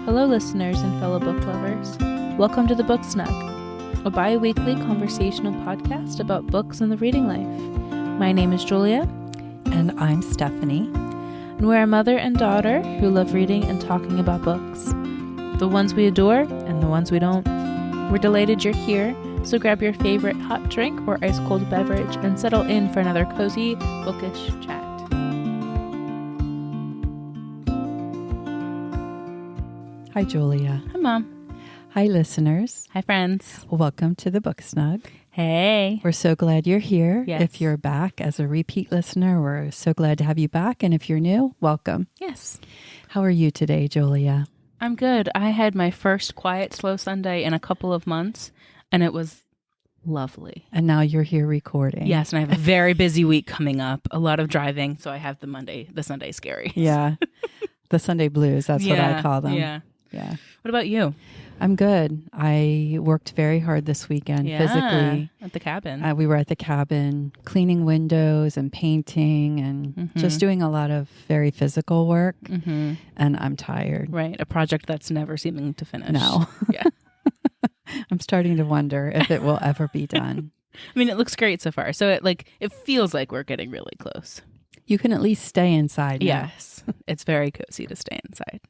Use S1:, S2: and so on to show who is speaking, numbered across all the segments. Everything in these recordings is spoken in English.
S1: Hello, listeners and fellow book lovers. Welcome to The Book Snug, a bi-weekly conversational podcast about books and the reading life. My name is Julia.
S2: And I'm Stephany.
S1: And we're a mother and daughter who love reading and talking about books. The ones we adore and the ones we don't. We're delighted you're here, so grab your favorite hot drink or ice-cold beverage and settle in for another cozy, bookish chat.
S2: Hi, Julia.
S1: Hi, Mom.
S2: Hi, listeners.
S1: Hi, friends.
S2: Welcome to the Book Snug.
S1: Hey.
S2: We're so glad you're here.
S1: Yes.
S2: If you're back as a repeat listener, we're so glad to have you back. And if you're new, welcome.
S1: Yes.
S2: How are you today, Julia?
S1: I'm good. I had my first quiet, slow Sunday in a couple of months, and it was lovely.
S2: And now you're here recording.
S1: Yes, and I have a very busy week coming up. A lot of driving, so I have the Sunday scary.
S2: Yeah. The Sunday blues, that's what I call them.
S1: Yeah.
S2: Yeah.
S1: What about you?
S2: I'm good. I worked very hard this weekend physically.
S1: At the cabin.
S2: We were at the cabin cleaning windows and painting and just doing a lot of very physical work. Mm-hmm. And I'm tired.
S1: Right. A project that's never seeming to finish.
S2: No.
S1: Yeah.
S2: I'm starting to wonder if it will ever be done.
S1: I mean, it looks great so far. So it feels like we're getting really close.
S2: You can at least stay inside now.
S1: Yes. It's very cozy to stay inside.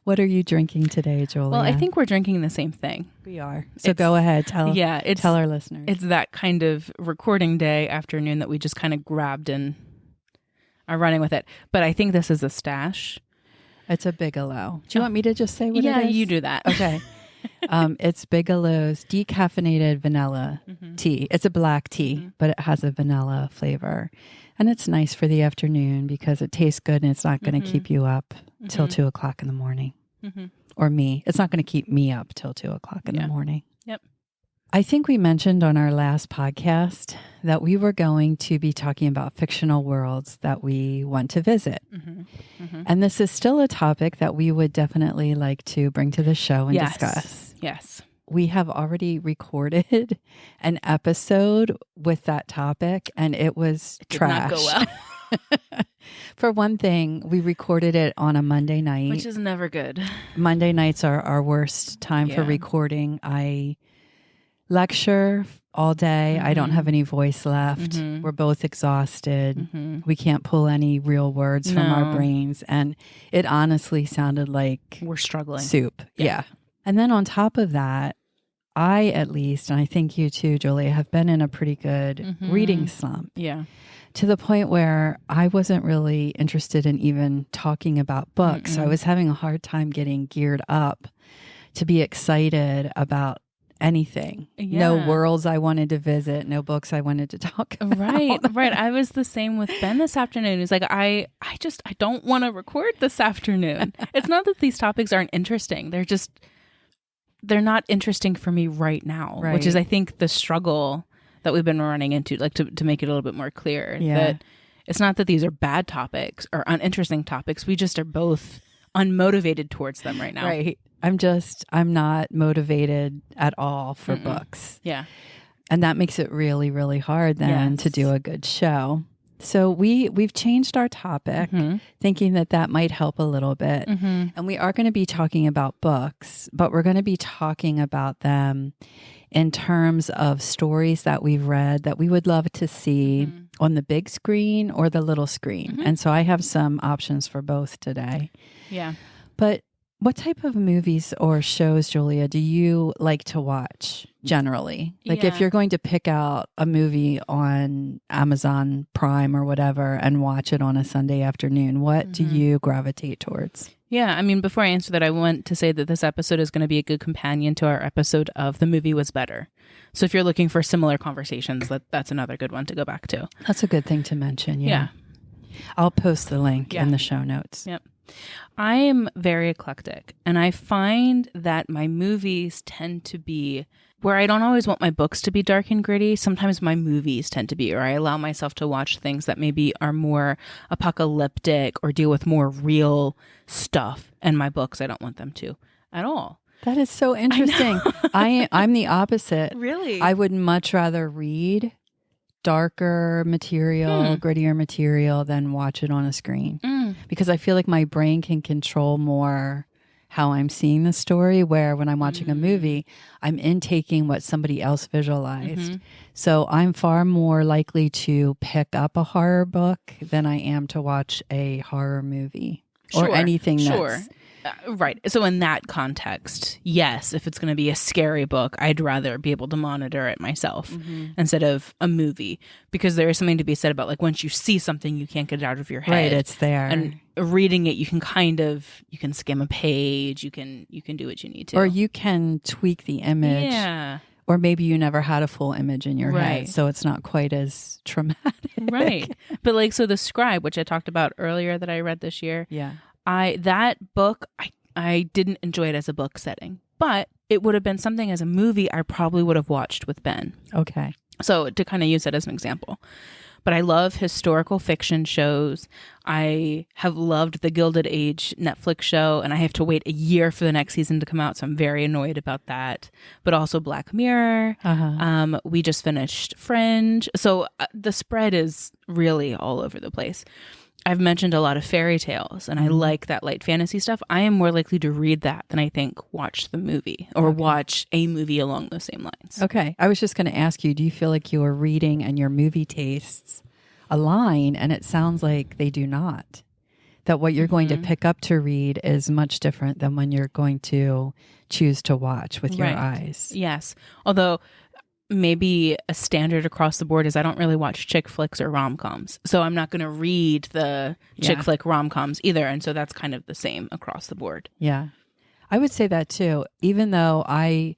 S2: What are you drinking today, Julia?
S1: Well, I think we're drinking the same thing.
S2: We are. So go ahead. Tell our listeners.
S1: It's that kind of recording day afternoon that we just kind of grabbed and are running with it. But I think this is a stash.
S2: It's a Bigelow. Do you want me to just say what it is?
S1: Yeah, you do that.
S2: Okay. It's Bigelow's decaffeinated vanilla tea. It's a black tea, but it has a vanilla flavor. And it's nice for the afternoon because it tastes good and it's not going to keep you up till 2 o'clock in the morning. Mm-hmm. Or me. It's not going to keep me up till 2 o'clock in the morning.
S1: Yep.
S2: I think we mentioned on our last podcast that we were going to be talking about fictional worlds that we want to visit. Mm-hmm. Mm-hmm. And this is still a topic that we would definitely like to bring to the show and discuss.
S1: Yes.
S2: We have already recorded an episode with that topic, and it was trash.
S1: Did not go well.
S2: For one thing, we recorded it on a Monday night.
S1: Which is never good.
S2: Monday nights are our worst time for recording. I lecture all day. I don't have any voice left. We're both exhausted. We can't pull any real words from our brains. And it honestly sounded like
S1: we're struggling.
S2: Soup. Yeah. And then on top of that, I at least, and I think you too, Julia, have been in a pretty good reading slump.
S1: Yeah.
S2: To the point where I wasn't really interested in even talking about books. So I was having a hard time getting geared up to be excited about anything. Yeah. No worlds I wanted to visit, no books I wanted to talk about.
S1: Right. I was the same with Ben this afternoon. He's like, I don't want to record this afternoon. It's not that these topics aren't interesting. They're not interesting for me right now, which is, I think, the struggle that we've been running into, like to make it a little bit more clear. Yeah. That it's not that these are bad topics or uninteresting topics. We just are both unmotivated towards them right now.
S2: Right. I'm not motivated at all for books.
S1: Yeah.
S2: And that makes it really, really hard then to do a good show. So we've changed our topic, thinking that might help a little bit. And we are going to be talking about books, but we're going to be talking about them in terms of stories that we've read that we would love to see on the big screen or the little screen. And so I have some options for both today.
S1: Yeah.
S2: But what type of movies or shows, Julia, do you like to watch generally? Like if you're going to pick out a movie on Amazon Prime or whatever and watch it on a Sunday afternoon, what do you gravitate towards?
S1: Yeah, I mean, before I answer that, I want to say that this episode is going to be a good companion to our episode of The Movie Was Better. So if you're looking for similar conversations, that's another good one to go back to.
S2: That's a good thing to mention, yeah. I'll post the link in the show notes.
S1: Yep. I am very eclectic, and I find that my movies tend to be where I don't always want my books to be dark and gritty. Sometimes my movies tend to be, or I allow myself to watch things that maybe are more apocalyptic or deal with more real stuff. And my books, I don't want them to at all.
S2: That is so interesting. I'm the opposite.
S1: Really?
S2: I would much rather read darker material, grittier material than watch it on a screen. Because I feel like my brain can control more how I'm seeing the story, where when I'm watching a movie, I'm intaking what somebody else visualized. So I'm far more likely to pick up a horror book than I am to watch a horror movie or anything that's...
S1: Right. So in that context, yes, if it's going to be a scary book, I'd rather be able to monitor it myself instead of a movie, because there is something to be said about like once you see something, you can't get it out of your head.
S2: Right, it's there.
S1: And reading it, you can skim a page, you can do what you need to.
S2: Or you can tweak the image.
S1: Yeah.
S2: Or maybe you never had a full image in your head, so it's not quite as traumatic.
S1: Right. But like, so The Scribe, which I talked about earlier that I read this year.
S2: Yeah.
S1: That book, I didn't enjoy it as a book setting, but it would have been something as a movie I probably would have watched with Ben.
S2: Okay.
S1: So to kind of use that as an example. But I love historical fiction shows. I have loved the Gilded Age Netflix show, and I have to wait a year for the next season to come out, so I'm very annoyed about that. But also Black Mirror. We just finished Fringe. So the spread is really all over the place. I've mentioned a lot of fairy tales, and I like that light fantasy stuff. I am more likely to read that than I think watch the movie or watch a movie along those same lines.
S2: Okay. I was just going to ask you, do you feel like your reading and your movie tastes align? And it sounds like they do not. That what you're going to pick up to read is much different than when you're going to choose to watch with your eyes.
S1: Yes. Although... maybe a standard across the board is I don't really watch chick flicks or rom-coms. So I'm not going to read the chick flick rom-coms either. And so that's kind of the same across the board.
S2: Yeah. I would say that too. Even though I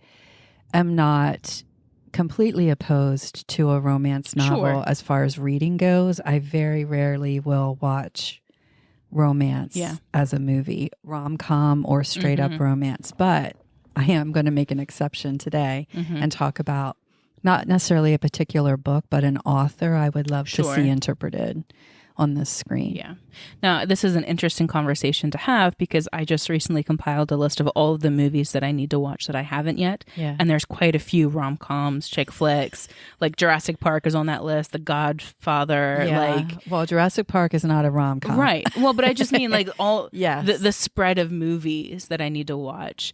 S2: am not completely opposed to a romance novel as far as reading goes, I very rarely will watch romance as a movie, rom-com or straight up romance. But I am going to make an exception today and talk about not necessarily a particular book, but an author I would love to see interpreted on this screen.
S1: Yeah. Now, this is an interesting conversation to have because I just recently compiled a list of all of the movies that I need to watch that I haven't yet.
S2: Yeah.
S1: And there's quite a few rom-coms, chick flicks, like Jurassic Park is on that list, The Godfather.
S2: Yeah. Well, Jurassic Park is not a rom-com.
S1: Right. Well, but I just mean like all the spread of movies that I need to watch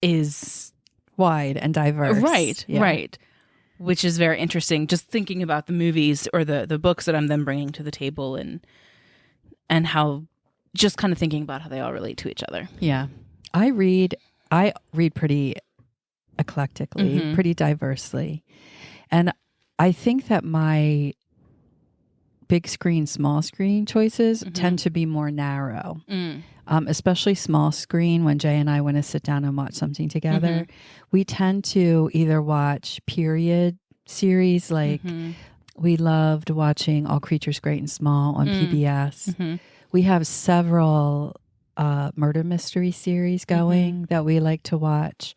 S1: is
S2: wide and diverse.
S1: Right. Yeah. Right. Which is very interesting, just thinking about the movies or the books that I'm then bringing to the table and how, just kind of thinking about how they all relate to each other.
S2: Yeah. I read pretty eclectically, pretty diversely. And I think that my big screen, small screen choices tend to be more narrow. Especially small screen. When Jay and I want to sit down and watch something together, we tend to either watch period series, like we loved watching All Creatures Great and Small on PBS. We have several murder mystery series going that we like to watch,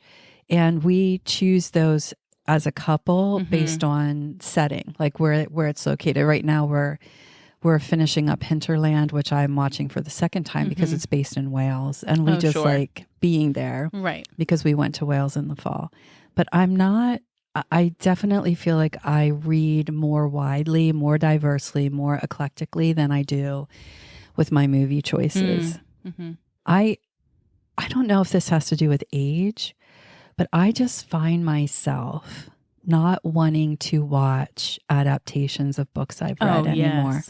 S2: and we choose those as a couple based on setting, like where it's located. Right now we're finishing up Hinterland, which I'm watching for the second time because it's based in Wales. And we like being there.
S1: Right.
S2: Because we went to Wales in the fall. But I definitely feel like I read more widely, more diversely, more eclectically than I do with my movie choices. I don't know if this has to do with age, but I just find myself not wanting to watch adaptations of books I've read anymore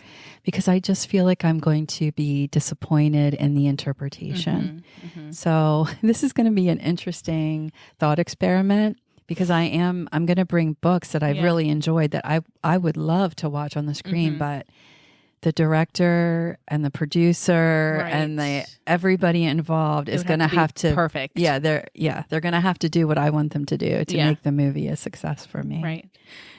S2: because I just feel like I'm going to be disappointed in the interpretation. So this is going to be an interesting thought experiment because I'm going to bring books that I've really enjoyed that I would love to watch on the screen, but the director and the producer and everybody involved is going to have to
S1: perfect.
S2: Yeah, they're going to have to do what I want them to do to make the movie a success for me.
S1: Right.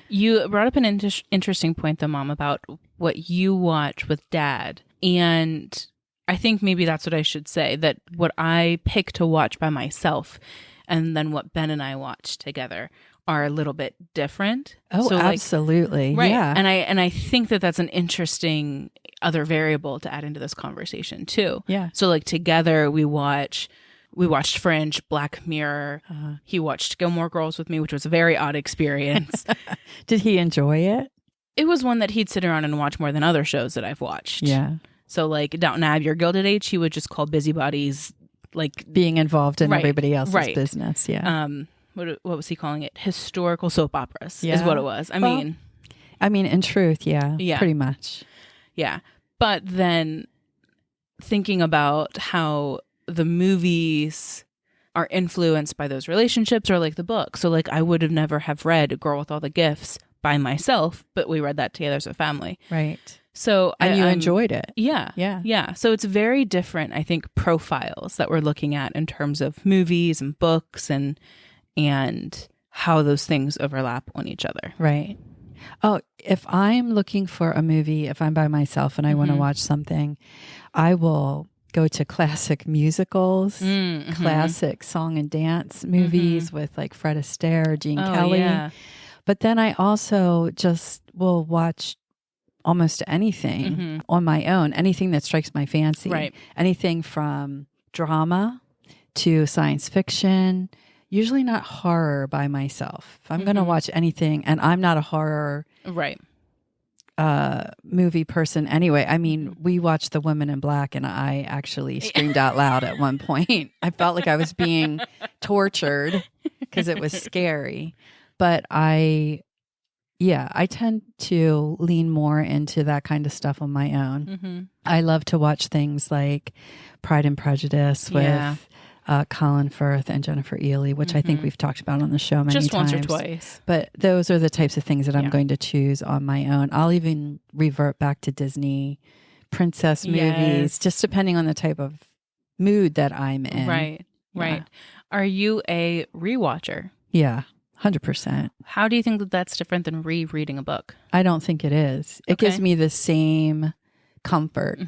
S1: You brought up an interesting point, though, Mom, about what you watch with Dad, and I think maybe that's what I should say. That what I pick to watch by myself, and then what Ben and I watch together are a little bit different.
S2: Oh, so
S1: absolutely.
S2: Right.
S1: Yeah. And I think that that's an interesting other variable to add into this conversation too.
S2: Yeah.
S1: So like together we watched Fringe, Black Mirror. He watched Gilmore Girls with me, which was a very odd experience.
S2: Did he enjoy it?
S1: It was one that he'd sit around and watch more than other shows that I've watched.
S2: Yeah.
S1: So like Downton Abbey or Gilded Age, he would just call busybodies like
S2: being involved in
S1: Right,
S2: everybody else's
S1: right.
S2: business. Yeah.
S1: What was he calling it? Historical soap operas is what it was. I mean,
S2: in truth, yeah,
S1: Yeah.
S2: pretty much.
S1: yeah. But then thinking about how the movies are influenced by those relationships or like the book. So like I would have never have read A Girl with All the Gifts by myself, but we read that together as a family.
S2: Right.
S1: So
S2: And you enjoyed it.
S1: Yeah.
S2: Yeah.
S1: Yeah. So it's very different, I think, profiles that we're looking at in terms of movies and books and how those things overlap on each other.
S2: Right. Oh, if I'm looking for a movie, if I'm by myself and I want to watch something, I will go to classic musicals, classic song and dance movies with like Fred Astaire, Gene Kelly.
S1: Yeah.
S2: But then I also just will watch almost anything on my own, anything that strikes my fancy.
S1: Right.
S2: Anything from drama to science fiction, usually not horror by myself. If I'm going to watch anything, and I'm not a horror
S1: Right.
S2: movie person anyway. I mean, we watched The Woman in Black and I actually screamed out loud at one point. I felt like I was being tortured because it was scary. But I tend to lean more into that kind of stuff on my own. I love to watch things like Pride and Prejudice with Colin Firth and Jennifer Ehle, which I think we've talked about on the show many times.
S1: Just once or twice.
S2: But those are the types of things that I'm going to choose on my own. I'll even revert back to Disney princess movies, just depending on the type of mood that I'm in.
S1: Right. Right. Are you a rewatcher?
S2: Yeah. 100%.
S1: How do you think that that's different than rereading a book?
S2: I don't think it is. It gives me the same comfort.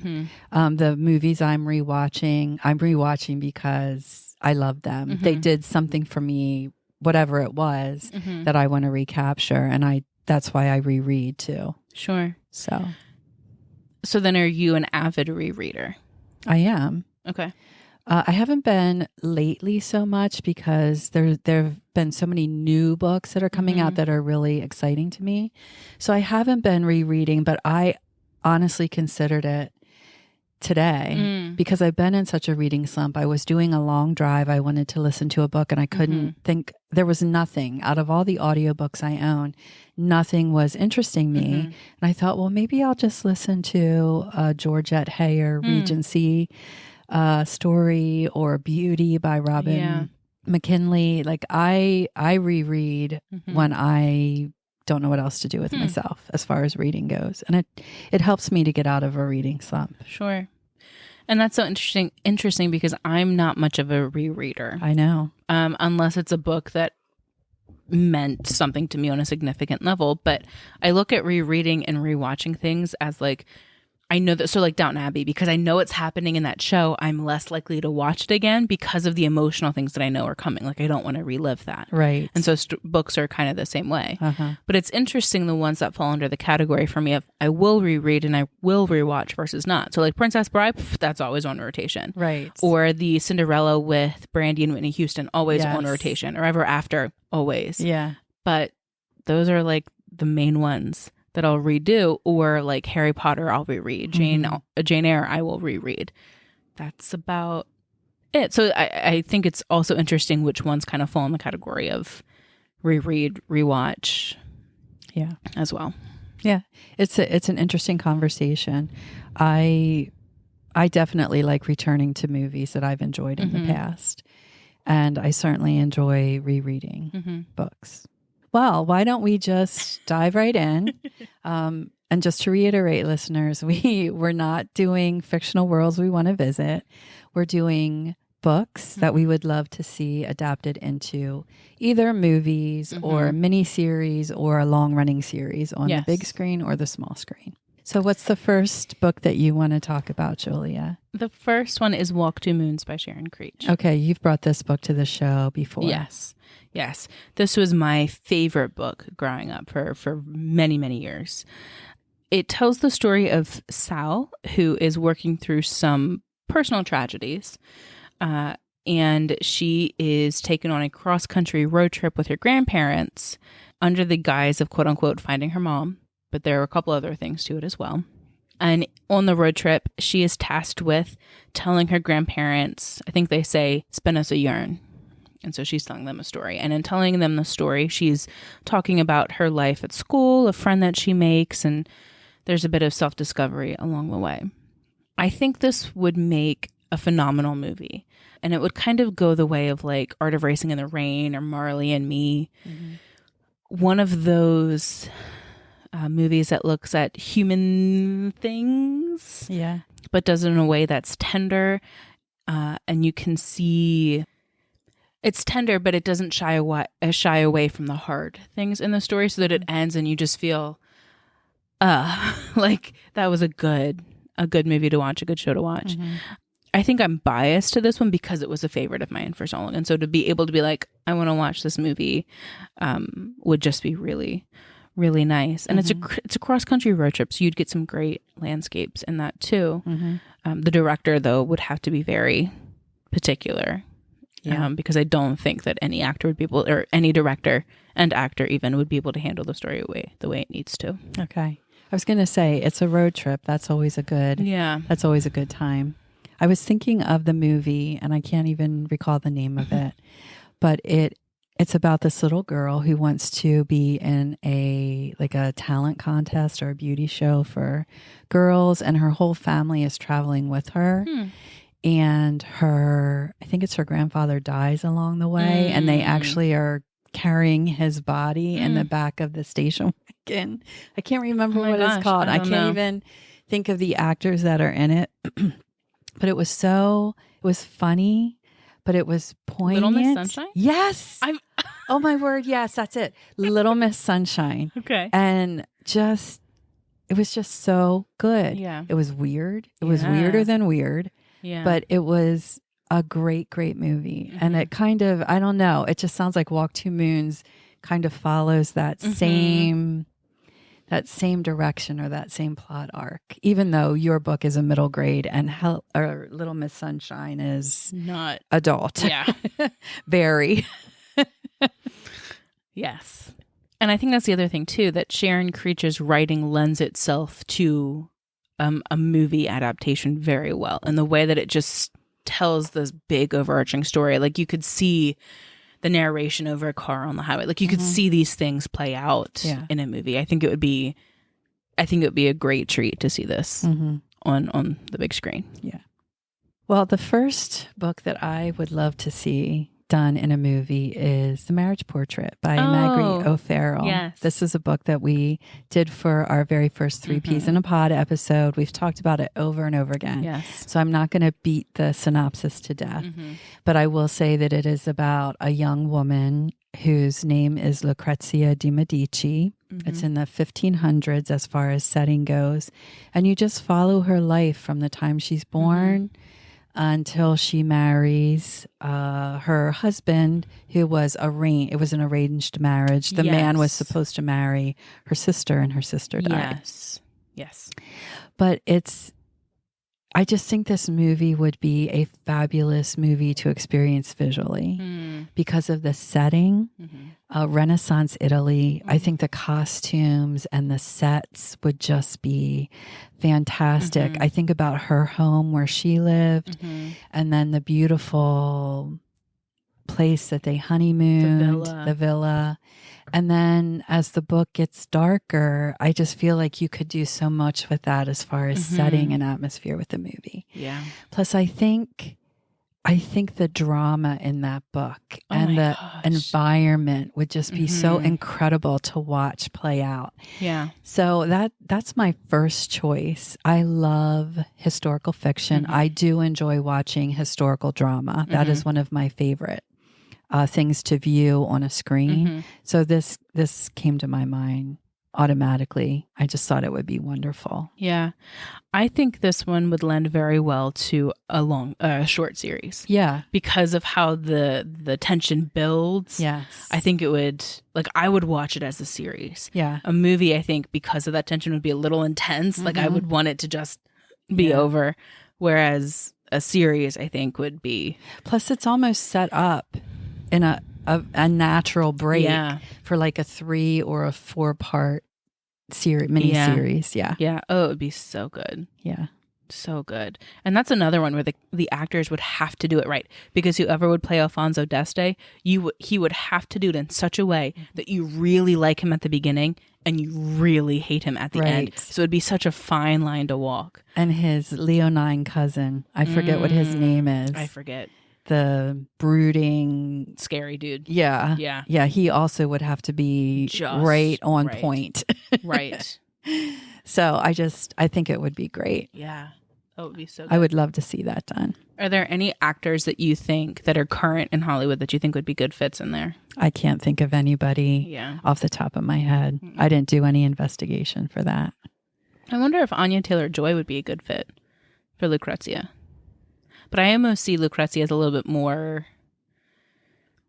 S2: The movies I'm rewatching because I love them. They did something for me, whatever it was, that I want to recapture. And that's why I reread too.
S1: Sure.
S2: So
S1: then are you an avid rereader?
S2: I am.
S1: Okay.
S2: I haven't been lately so much because there have been so many new books that are coming out that are really exciting to me. So I haven't been rereading, but I honestly considered it today because I've been in such a reading slump. I was doing a long drive. I wanted to listen to a book and I couldn't think. There was nothing out of all the audiobooks I own. Nothing was interesting me. And I thought, well, maybe I'll just listen to Georgette Heyer, Regency story or Beauty by Robin McKinley. Like I reread when I don't know what else to do with myself as far as reading goes. And it helps me to get out of a reading slump.
S1: Sure. And that's so interesting because I'm not much of a rereader.
S2: I know.
S1: Unless it's a book that meant something to me on a significant level. But I look at rereading and rewatching things as like, I know that, so like Downton Abbey, because I know it's happening in that show, I'm less likely to watch it again because of the emotional things that I know are coming. Like I don't want to relive that.
S2: Right.
S1: And so books are kind of the same way. But it's interesting the ones that fall under the category for me of I will reread and I will rewatch versus not. So like Princess Bride, that's always on rotation.
S2: Right.
S1: Or the Cinderella with Brandy and Whitney Houston, always on rotation. Or Ever After, always.
S2: Yeah.
S1: But those are like the main ones that I'll redo, or like Harry Potter, I'll reread. Jane Eyre, I will reread. That's about it. So I think it's also interesting which ones kind of fall in the category of reread, rewatch, as well.
S2: Yeah, it's an interesting conversation. I definitely like returning to movies that I've enjoyed in the past, and I certainly enjoy rereading books. Well, why don't we just dive right in? And just to reiterate, listeners, we're not doing fictional worlds we want to visit. We're doing books that we would love to see adapted into either movies or miniseries or a long-running series on the big screen or the small screen. So what's the first book that you want to talk about, Julia?
S1: The first one is Walk Two Moons by Sharon Creech.
S2: Okay, you've brought this book to the show before.
S1: Yes. This was my favorite book growing up for many, many years. It tells the story of Sal, who is working through some personal tragedies. And she is taken on a cross-country road trip with her grandparents under the guise of, quote-unquote, finding her mom. But there are a couple other things to it as well. And on the road trip, she is tasked with telling her grandparents, I think they say, spin us a yarn. And so she's telling them a story. And in telling them the story, she's talking about her life at school, a friend that she makes, and there's a bit of self-discovery along the way. I think this would make a phenomenal movie. And it would kind of go the way of like Art of Racing in the Rain or Marley and Me. One of those movies that looks at human things, but does it in a way that's tender, and you can see it's tender, but it doesn't shy away from the hard things in the story, so that it ends and you just feel, like that was a good movie to watch, a good show to watch. I think I'm biased to this one because it was a favorite of mine for so long, and so to be able to be like, I want to watch this movie, would just be really, really nice. And it's a cross-country road trip, so you'd get some great landscapes in that too. The director, though, would have to be very particular, because I don't think that any actor would be able, or any director and actor even, would be able to handle the story the way it needs to.
S2: Okay. I was going to say, it's a road trip. That's always a good time. I was thinking of the movie, and I can't even recall the name of it, but it's about this little girl who wants to be in a talent contest or a beauty show for girls, and her whole family is traveling with her. And I think it's her grandfather dies along the way, and they actually are carrying his body in the back of the station wagon. I can't remember what it's called. I can't even think of the actors that are in it. But it was funny, but it was poignant.
S1: Little Miss Sunshine?
S2: Yes. Oh my word. Yes, that's it. Little Miss Sunshine.
S1: Okay.
S2: And it was just so good.
S1: Yeah.
S2: It was weird. It was weirder than weird.
S1: Yeah.
S2: But it was a great, great movie. And it kind of, I don't know, it just sounds like Walk Two Moons kind of follows that same direction or that same plot arc, even though your book is a middle grade and Little Miss Sunshine is
S1: not
S2: adult.
S1: Yeah.
S2: Very.
S1: Yes. And I think that's the other thing too, that Sharon Creech's writing lends itself to a movie adaptation very well, and the way that it just tells this big overarching story. Like you could see the narration over a car on the highway. Like you could see these things play out in a movie. I think it would be a great treat to see this on the big screen. Yeah.
S2: Well, the first book that I would love to see done in a movie is The Marriage Portrait by Maggie O'Farrell.
S1: Yes.
S2: This is a book that we did for our very first Three Peas in a Pod episode. We've talked about it over and over again.
S1: Yes.
S2: So I'm not going to beat the synopsis to death, but I will say that it is about a young woman whose name is Lucrezia de Medici. It's in the 1500s as far as setting goes. And you just follow her life from the time she's born until she marries her husband, who was arranged. It was an arranged marriage. The man was supposed to marry her sister, and her sister died.
S1: Yes.
S2: But I just think this movie would be a fabulous movie to experience visually because of the setting, Renaissance Italy. I think the costumes and the sets would just be fantastic. I think about her home where she lived, and then the beautiful place that they honeymooned, the villa. And then as the book gets darker, I just feel like you could do so much with that as far as setting and atmosphere with the movie.
S1: Yeah.
S2: Plus, I think the drama in that book and the environment would just be so incredible to watch play out.
S1: Yeah.
S2: So that's my first choice. I love historical fiction. I do enjoy watching historical drama. That is one of my favorite things to view on a screen. So this came to my mind automatically. I just thought it would be wonderful.
S1: Yeah. I think this one would lend very well to a short series.
S2: Yeah.
S1: Because of how the tension builds.
S2: Yes.
S1: I think it would, I would watch it as a series.
S2: Yeah.
S1: A movie, I think, because of that tension would be a little intense. I would want it to just be over. Whereas a series, I think, would be.
S2: Plus, it's almost set up in a natural break for a 3 or a 4 part miniseries. Yeah.
S1: Yeah. Oh, it would be so good.
S2: Yeah.
S1: So good. And that's another one where the actors would have to do it right, because whoever would play Alfonso d'Este, he would have to do it in such a way that you really like him at the beginning and you really hate him at the end. So it'd be such a fine line to walk.
S2: And his leonine cousin, I forget what his name is.
S1: I forget.
S2: The brooding,
S1: scary dude.
S2: Yeah.
S1: Yeah.
S2: Yeah. He also would have to be right on point.
S1: Right.
S2: So I think it would be great.
S1: Yeah. Oh, it would be so good.
S2: I would love to see that done.
S1: Are there any actors that you think that are current in Hollywood that you think would be good fits in there?
S2: I can't think of anybody off the top of my head. I didn't do any investigation for that.
S1: I wonder if Anya Taylor-Joy would be a good fit for Lucrezia. But I almost see Lucrezia as a little bit more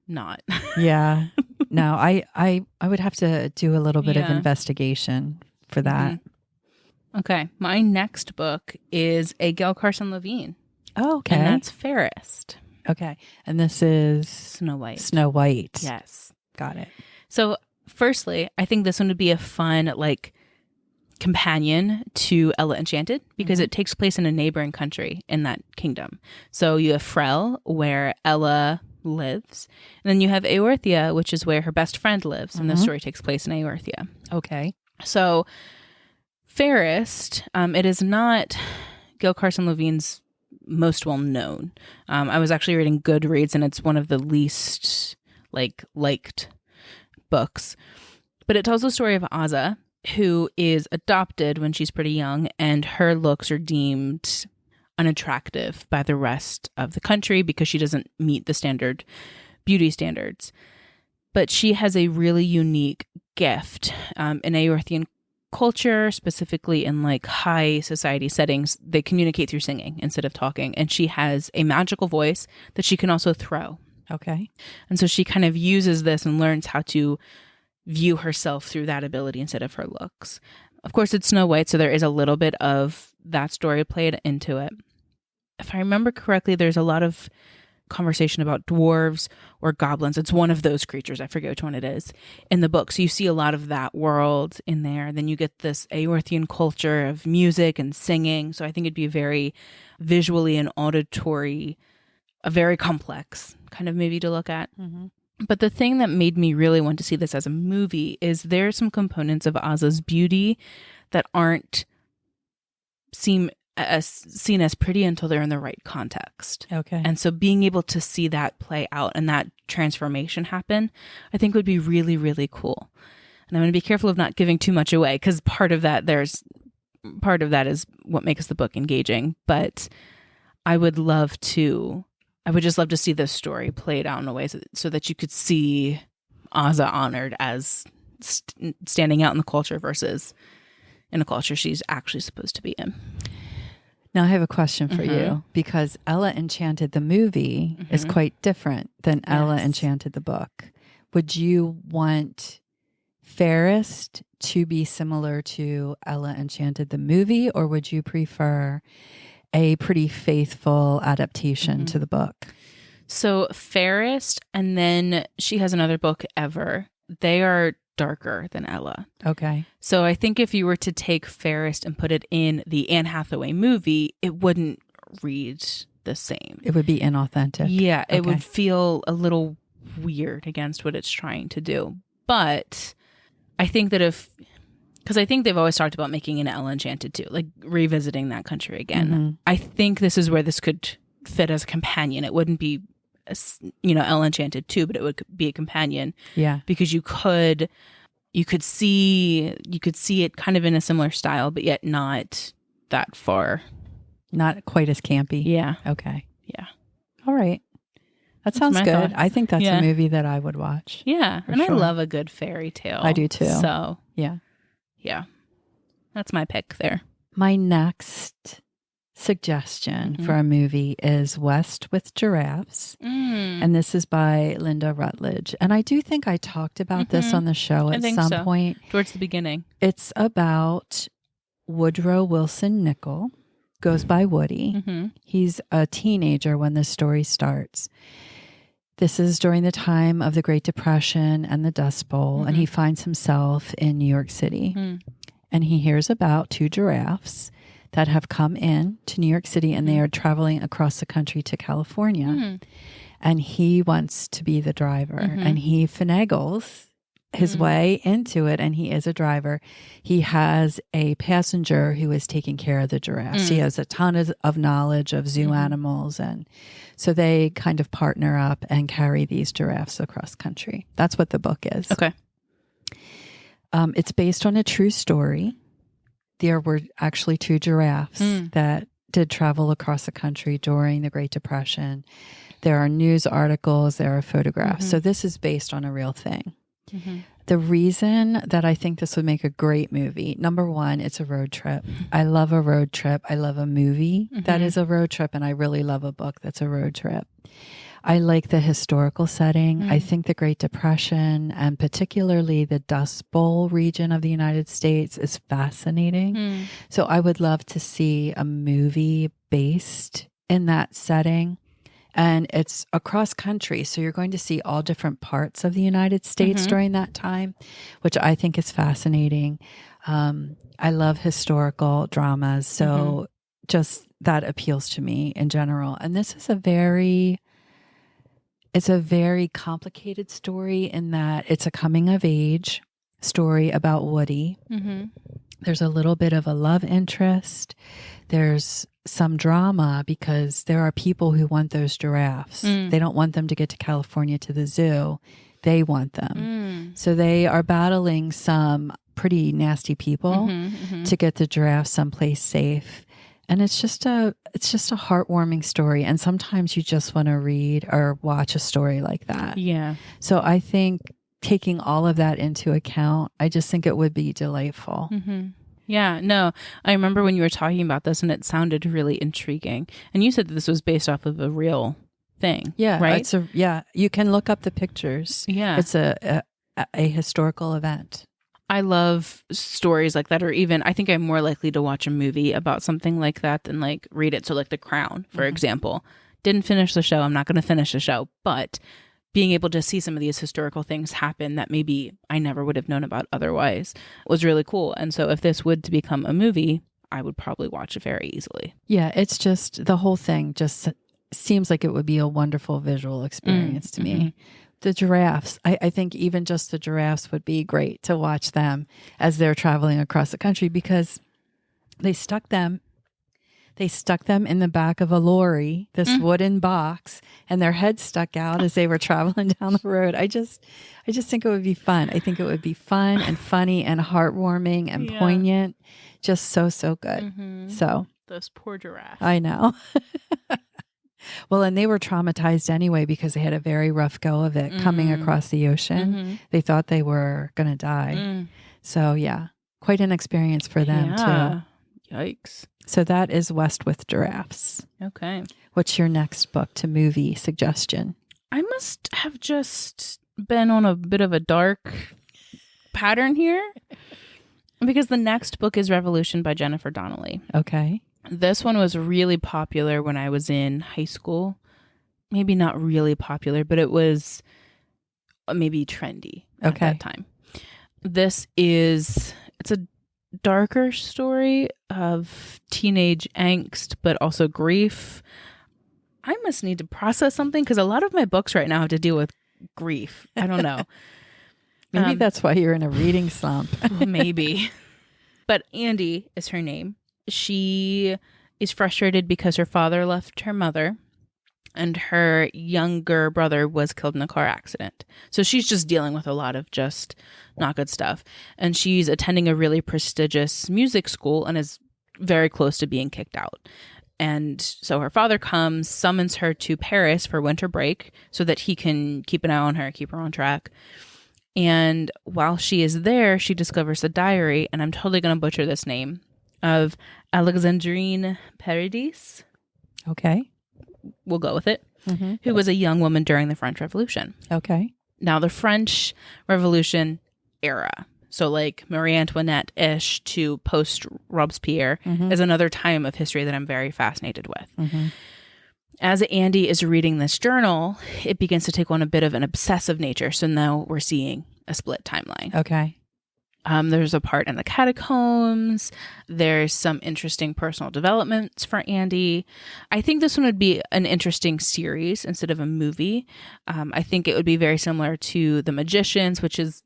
S1: not.
S2: Yeah. No, I would have to do a little bit of investigation for that.
S1: Okay. My next book is a Gail Carson Levine.
S2: Oh, okay.
S1: And that's Fairest.
S2: Okay. And this is
S1: Snow White.
S2: Snow White.
S1: Yes.
S2: Got it.
S1: So firstly, I think this one would be a fun, companion to Ella Enchanted, because it takes place in a neighboring country in that kingdom. So you have Frel, where Ella lives, and then you have Eorthia, which is where her best friend lives, and the story takes place in Eorthia.
S2: Okay.
S1: So Fairest, it is not Gail Carson Levine's most well known. I was actually reading Goodreads, and it's one of the least liked books. But it tells the story of Azza, who is adopted when she's pretty young, and her looks are deemed unattractive by the rest of the country because she doesn't meet the standard beauty standards. But she has a really unique gift in Eorthian culture, specifically in high society settings. They communicate through singing instead of talking, and she has a magical voice that she can also throw.
S2: Okay.
S1: And so she kind of uses this and learns how to view herself through that ability instead of her looks. Of course, it's Snow White, so there is a little bit of that story played into it. If I remember correctly, there's a lot of conversation about dwarves or goblins. It's one of those creatures. I forget which one it is in the book. So you see a lot of that world in there. Then you get this Eorthian culture of music and singing. So I think it'd be very visually and auditory, a very complex kind of movie to look at. But the thing that made me really want to see this as a movie is there are some components of Azza's beauty that aren't seen as pretty until they're in the right context.
S2: Okay.
S1: And so being able to see that play out and that transformation happen, I think would be really, really cool. And I'm going to be careful of not giving too much away, because part of that is what makes the book engaging. But I would just love to see this story played out in a way so that you could see Azza honored as standing out in the culture versus in a culture she's actually supposed to be in.
S2: Now I have a question for you, because Ella Enchanted the movie is quite different than Ella Enchanted the book. Would you want Fairest to be similar to Ella Enchanted the movie, or would you prefer a pretty faithful adaptation to the book?
S1: So Fairest, and then she has another book, Ever. They are darker than Ella.
S2: Okay.
S1: So I think if you were to take Fairest and put it in the Anne Hathaway movie, it wouldn't read the same.
S2: It would be inauthentic.
S1: Yeah, it would feel a little weird against what it's trying to do. But I think that because I think they've always talked about making an Ella Enchanted too, revisiting that country again. I think this is where this could fit as a companion. It wouldn't be, Ella Enchanted too, but it would be a companion.
S2: Yeah,
S1: because you could see it kind of in a similar style, but yet not that far,
S2: not quite as campy.
S1: Yeah.
S2: Okay.
S1: Yeah.
S2: All right. That sounds good.
S1: Thoughts.
S2: I think that's a movie that I would watch.
S1: Yeah, and
S2: sure.
S1: I love a good fairy tale.
S2: I do too.
S1: So
S2: yeah,
S1: that's my pick there.
S2: My next suggestion for a movie is West with Giraffes. And this is by Lynda Rutledge. And I do think I talked about this on the show at some point.
S1: Towards the beginning.
S2: It's about Woodrow Wilson Nichol, goes by Woody. He's a teenager when this story starts. This is during the time of the Great Depression and the Dust Bowl, and he finds himself in New York City. and he hears about 2 giraffes that have come in to New York City, and they are traveling across the country to California. And he wants to be the driver, and he finagles his way into it, and he is a driver. He has a passenger who is taking care of the giraffes. He has a ton of knowledge of zoo animals, and so they kind of partner up and carry these giraffes across country. That's what the book is.
S1: Okay.
S2: It's based on a true story. There were actually 2 giraffes that did travel across the country during the Great Depression. There are news articles, there are photographs. So this is based on a real thing. The reason that I think this would make a great movie, number one, it's a road trip. I love a road trip. I love a movie that is a road trip, and I really love a book that's a road trip. I like the historical setting. I think the Great Depression, and particularly the Dust Bowl region of the United States, is fascinating. So I would love to see a movie based in that setting. And it's across country, so you're going to see all different parts of the United States during that time, which I think is fascinating. I love historical dramas, so just that appeals to me in general. And this is a very complicated story in that it's a coming of age story about Woody. There's a little bit of a love interest. There's some drama because there are people who want those giraffes. They don't want them to get to California to the zoo. They want them. So they are battling some pretty nasty people to get the giraffes someplace safe. And it's just a heartwarming story. And sometimes you just want to read or watch a story like that. Yeah. So I think taking all of that into account, I just think it would be delightful.
S1: Yeah, no, I remember when you were talking about this and it sounded really intriguing. And you said that this was based off of a real thing.
S2: Yeah,
S1: right?
S2: You can look up the pictures.
S1: Yeah.
S2: It's a historical event.
S1: I love stories like that, or even I think I'm more likely to watch a movie about something like that than like read it. So like The Crown, for example, didn't finish the show. I'm not going to finish the show, but being able to see some of these historical things happen that maybe I never would have known about otherwise was really cool. And so if this would to become a movie, I would probably watch it very easily.
S2: Yeah, it's just the whole thing just seems like it would be a wonderful visual experience to me. The giraffes, I think even just the giraffes would be great to watch them as they're traveling across the country because they stuck them in the back of a lorry, this wooden box, and their heads stuck out as they were traveling down the road. I just think it would be fun. I think it would be fun and funny and heartwarming and poignant. Just so good. So
S1: those poor giraffes.
S2: I know. Well, and they were traumatized anyway because they had a very rough go of it coming across the ocean. They thought they were going to die. So yeah, quite an experience for them too.
S1: Yikes.
S2: So that is West with Giraffes.
S1: Okay.
S2: What's your next book to movie suggestion?
S1: I must have just been on a bit of a dark pattern here because the next book is Revolution by Jennifer Donnelly.
S2: Okay.
S1: This one was really popular when I was in high school. Maybe not really popular, but it was maybe trendy at that time. It's a darker story of teenage angst, but also grief. I must need to process something because a lot of my books right now have to deal with grief. I don't know.
S2: Maybe that's why you're in a reading slump.
S1: Maybe. But Andy is her name. She is frustrated because her father left her mother and her younger brother was killed in a car accident. So she's just dealing with a lot of just not good stuff. And she's attending a really prestigious music school and is very close to being kicked out. And so her father comes, summons her to Paris for winter break so that he can keep an eye on her, keep her on track. And while she is there, she discovers a diary, and I'm totally going to butcher this name, of Alexandrine Paradis.
S2: Okay.
S1: We'll go with it. Who was a young woman during the French Revolution.
S2: Okay.
S1: Now, the French Revolution era, so like Marie Antoinette-ish to post-Robespierre, is another time of history that I'm very fascinated with. As Andy is reading this journal, it begins to take on a bit of an obsessive nature. So now we're seeing a split timeline.
S2: Okay.
S1: There's a part in the catacombs. There's some interesting personal developments for Andy. I think this one would be an interesting series instead of a movie. I think it would be very similar to The Magicians, which is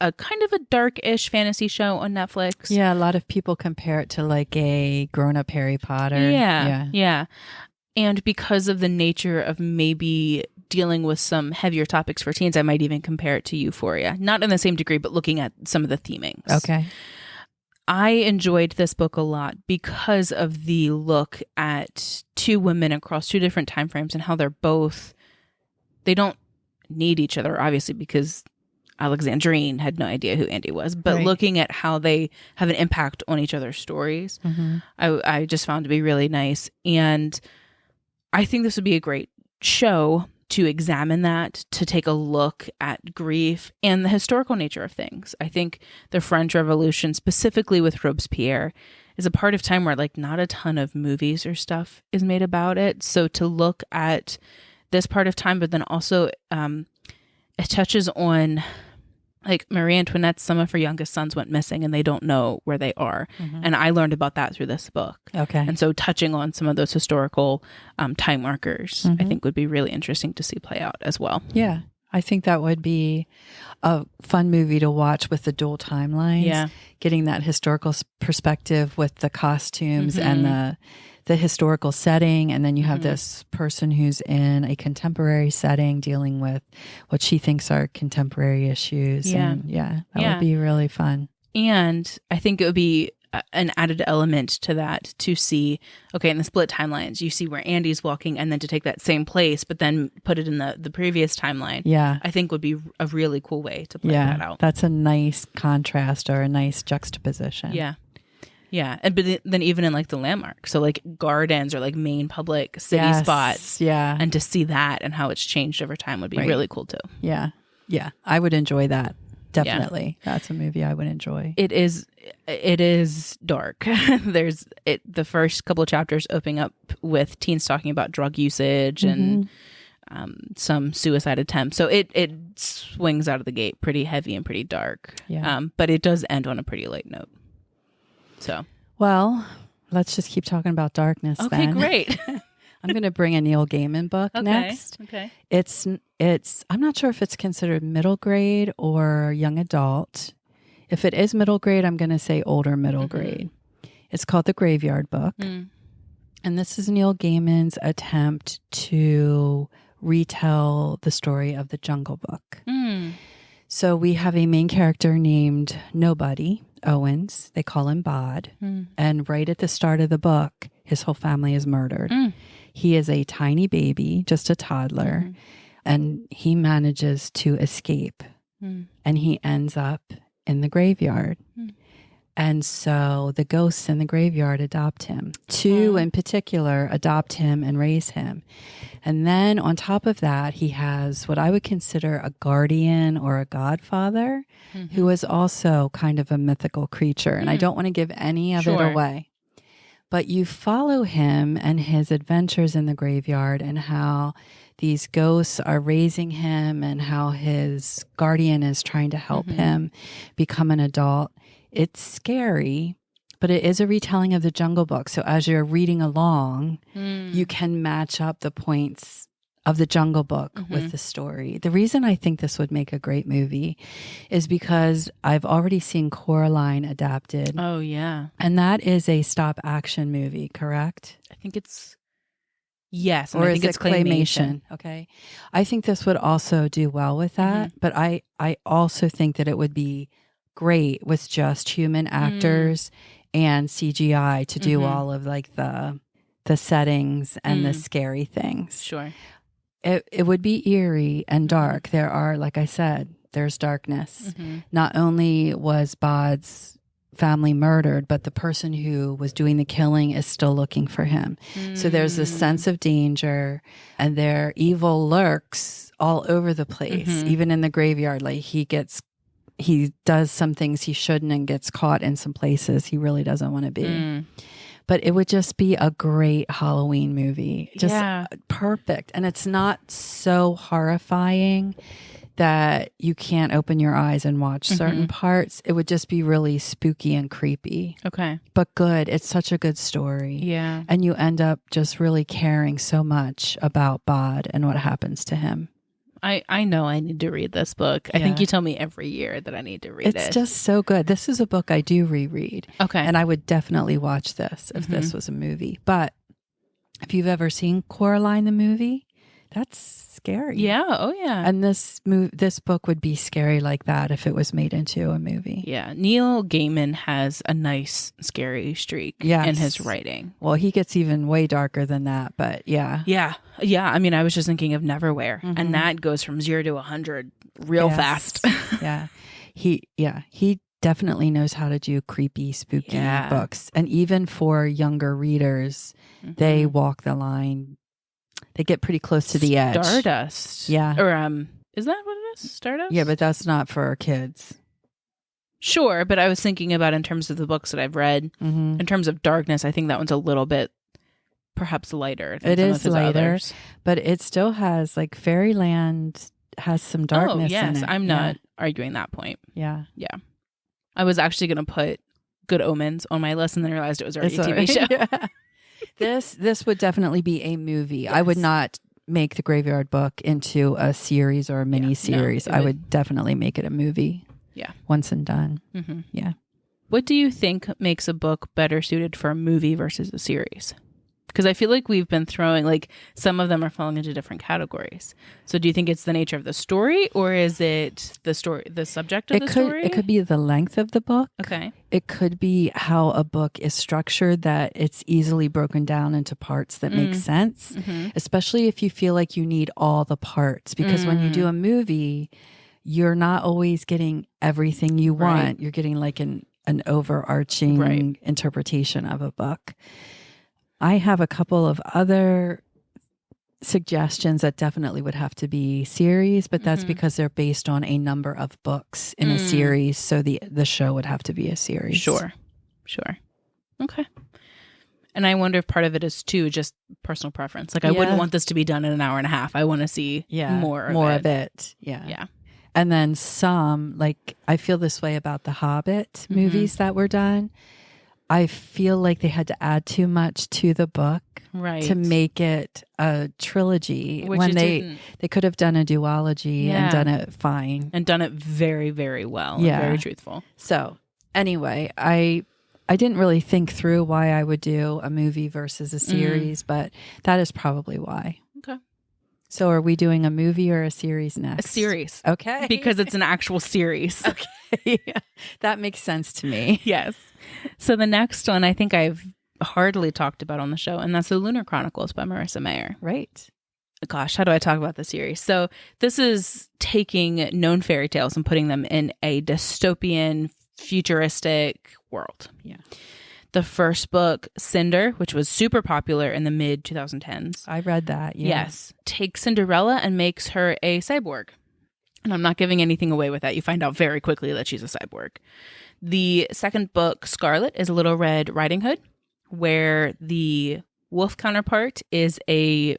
S1: a kind of a dark-ish fantasy show on Netflix.
S2: Yeah, a lot of people compare it to like a grown-up Harry Potter.
S1: Yeah. And because of the nature of maybe dealing with some heavier topics for teens, I might even compare it to Euphoria. Not in the same degree, but looking at some of the themings.
S2: Okay.
S1: I enjoyed this book a lot because of the look at two women across two different time frames and how they don't need each other, obviously, because Alexandrine had no idea who Andy was, but looking at how they have an impact on each other's stories, I just found to be really nice. And I think this would be a great show to examine that, to take a look at grief and the historical nature of things. I think the French Revolution, specifically with Robespierre, is a part of time where like not a ton of movies or stuff is made about it. So to look at this part of time, but then also it touches on like Marie Antoinette, some of her youngest sons went missing and they don't know where they are. And I learned about that through this book.
S2: Okay.
S1: And so touching on some of those historical time markers, I think would be really interesting to see play out as well.
S2: Yeah. I think that would be a fun movie to watch with the dual timelines.
S1: Yeah.
S2: Getting that historical perspective with the costumes and the historical setting. And then you have this person who's in a contemporary setting dealing with what she thinks are contemporary issues.
S1: Yeah.
S2: And that would be really fun.
S1: And I think it would be an added element to that to see, okay, in the split timelines, you see where Andy's walking and then to take that same place, but then put it in the previous timeline.
S2: Yeah.
S1: I think would be a really cool way to play that out.
S2: That's a nice contrast or a nice juxtaposition.
S1: Yeah. Yeah. And but then even in like the landmark, so like gardens or like main public city spots.
S2: Yeah.
S1: And to see that and how it's changed over time would be really cool too.
S2: Yeah. Yeah. I would enjoy that. Definitely. Yeah. That's a movie I would enjoy.
S1: It is dark. The first couple of chapters opening up with teens talking about drug usage and some suicide attempts. So it swings out of the gate pretty heavy and pretty dark.
S2: Yeah.
S1: But it does end on a pretty light note. So,
S2: well, let's just keep talking about darkness.
S1: Okay,
S2: then.
S1: Great.
S2: I'm going to bring a Neil Gaiman book next.
S1: Okay.
S2: It's I'm not sure if it's considered middle grade or young adult. If it is middle grade, I'm going to say older middle grade. It's called The Graveyard Book. And this is Neil Gaiman's attempt to retell the story of the Jungle Book. So we have a main character named Nobody Owens. They call him Bod. And right at the start of the book, his whole family is murdered. He is a tiny baby, just a toddler, and he manages to escape. And he ends up in the graveyard. And so the ghosts in the graveyard adopt him. Two in particular adopt him and raise him. And then on top of that, he has what I would consider a guardian or a godfather who is also kind of a mythical creature. And I don't want to give any of it away. But you follow him and his adventures in the graveyard and how these ghosts are raising him and how his guardian is trying to help him become an adult. It's scary, but it is a retelling of the Jungle Book. So as you're reading along, you can match up the points of the Jungle Book with the story. The reason I think this would make a great movie is because I've already seen Coraline adapted.
S1: Oh, yeah.
S2: And that is a stop action movie, correct?
S1: I think it's, yes.
S2: Or
S1: I think
S2: it's claymation. Okay. I think this would also do well with that. But I also think that it would be great with just human actors and CGI to do all of like the settings and the scary things.
S1: Sure.
S2: It would be eerie and dark. There are, like I said, there's darkness. Not only was Bod's family murdered, but the person who was doing the killing is still looking for him. So there's this sense of danger, and their evil lurks all over the place, even in the graveyard. Like he does some things he shouldn't and gets caught in some places he really doesn't want to be. But it would just be a great Halloween movie. Just perfect. And it's not so horrifying that you can't open your eyes and watch certain parts. It would just be really spooky and creepy.
S1: Okay.
S2: But good. It's such a good story.
S1: Yeah.
S2: And you end up just really caring so much about Bod and what happens to him.
S1: I know I need to read this book. I think you tell me every year that I need to read it.
S2: It's just so good. This is a book I do reread.
S1: Okay.
S2: And I would definitely watch this if this was a movie. But if you've ever seen Coraline the movie, that's scary.
S1: Yeah. Oh, yeah.
S2: And this book would be scary like that if it was made into a movie.
S1: Yeah. Neil Gaiman has a nice scary streak in his writing.
S2: Well, he gets even way darker than that, but yeah.
S1: Yeah. Yeah. I mean, I was just thinking of Neverwhere, and that goes from 0 to 100 real fast.
S2: Yeah. He definitely knows how to do creepy, spooky books. And even for younger readers, they walk the line. They get pretty close to the edge.
S1: Stardust.
S2: Yeah.
S1: Or is that what it is? Stardust?
S2: Yeah, but that's not for our kids.
S1: Sure, but I was thinking about in terms of the books that I've read, in terms of darkness, I think that one's a little bit perhaps lighter than
S2: it
S1: some
S2: is
S1: of his
S2: lighter,
S1: others.
S2: But it still has, like, Fairyland has some darkness in it.
S1: I'm not arguing that point.
S2: Yeah.
S1: Yeah. I was actually going to put Good Omens on my list and then realized it was already a TV show.
S2: Yeah. This would definitely be a movie. Yes. I would not make The Graveyard Book into a series or a mini series. I would definitely make it a movie.
S1: Yeah.
S2: Once and done. Yeah.
S1: What do you think makes a book better suited for a movie versus a series? Because I feel like we've been throwing, like, some of them are falling into different categories. So do you think it's the nature of the story, or is it the subject of the story?
S2: It could be the length of the book.
S1: Okay.
S2: It could be how a book is structured, that it's easily broken down into parts that make sense, especially if you feel like you need all the parts. Because when you do a movie, you're not always getting everything you want. You're getting like an overarching interpretation of a book. I have a couple of other suggestions that definitely would have to be series, but that's because they're based on a number of books in a series. So the show would have to be a series.
S1: Sure. Okay. And I wonder if part of it is too just personal preference. Like I wouldn't want this to be done in an hour and a half. I want to see more of it.
S2: Yeah. And then some, like, I feel this way about the Hobbit movies that were done. I feel like they had to add too much to the book to make it a trilogy.
S1: Which
S2: when they could have done a duology and done it fine.
S1: And done it very, very well. Yeah. And very truthful.
S2: So anyway, I didn't really think through why I would do a movie versus a series, but that is probably why.
S1: Okay.
S2: So are we doing a movie or a series next?
S1: A series.
S2: Okay.
S1: Because it's an actual series.
S2: Okay. That makes sense to me.
S1: Yes. So the next one I think I've hardly talked about on the show, and that's the Lunar Chronicles by Marissa Meyer.
S2: Right.
S1: Gosh, how do I talk about the series? So this is taking known fairy tales and putting them in a dystopian, futuristic world.
S2: Yeah.
S1: The first book, Cinder, which was super popular in the mid 2010s.
S2: I read that. Yeah.
S1: Yes. Takes Cinderella and makes her a cyborg. And I'm not giving anything away with that. You find out very quickly that she's a cyborg. The second book, Scarlet, is a Little Red Riding Hood, where the wolf counterpart is a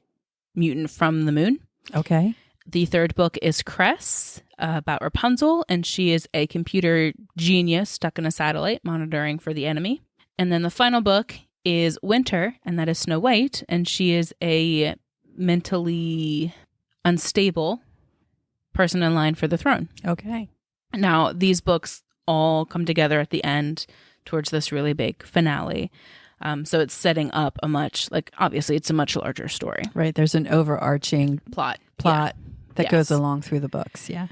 S1: mutant from the moon.
S2: Okay.
S1: The third book is Cress, about Rapunzel, and she is a computer genius stuck in a satellite monitoring for the enemy. And then the final book is Winter, and that is Snow White, and she is a mentally unstable person in line for the throne.
S2: Okay.
S1: Now, these books all come together at the end towards this really big finale. So it's setting up obviously it's a much larger story.
S2: Right. There's an overarching
S1: plot
S2: that goes along through the books. Yeah.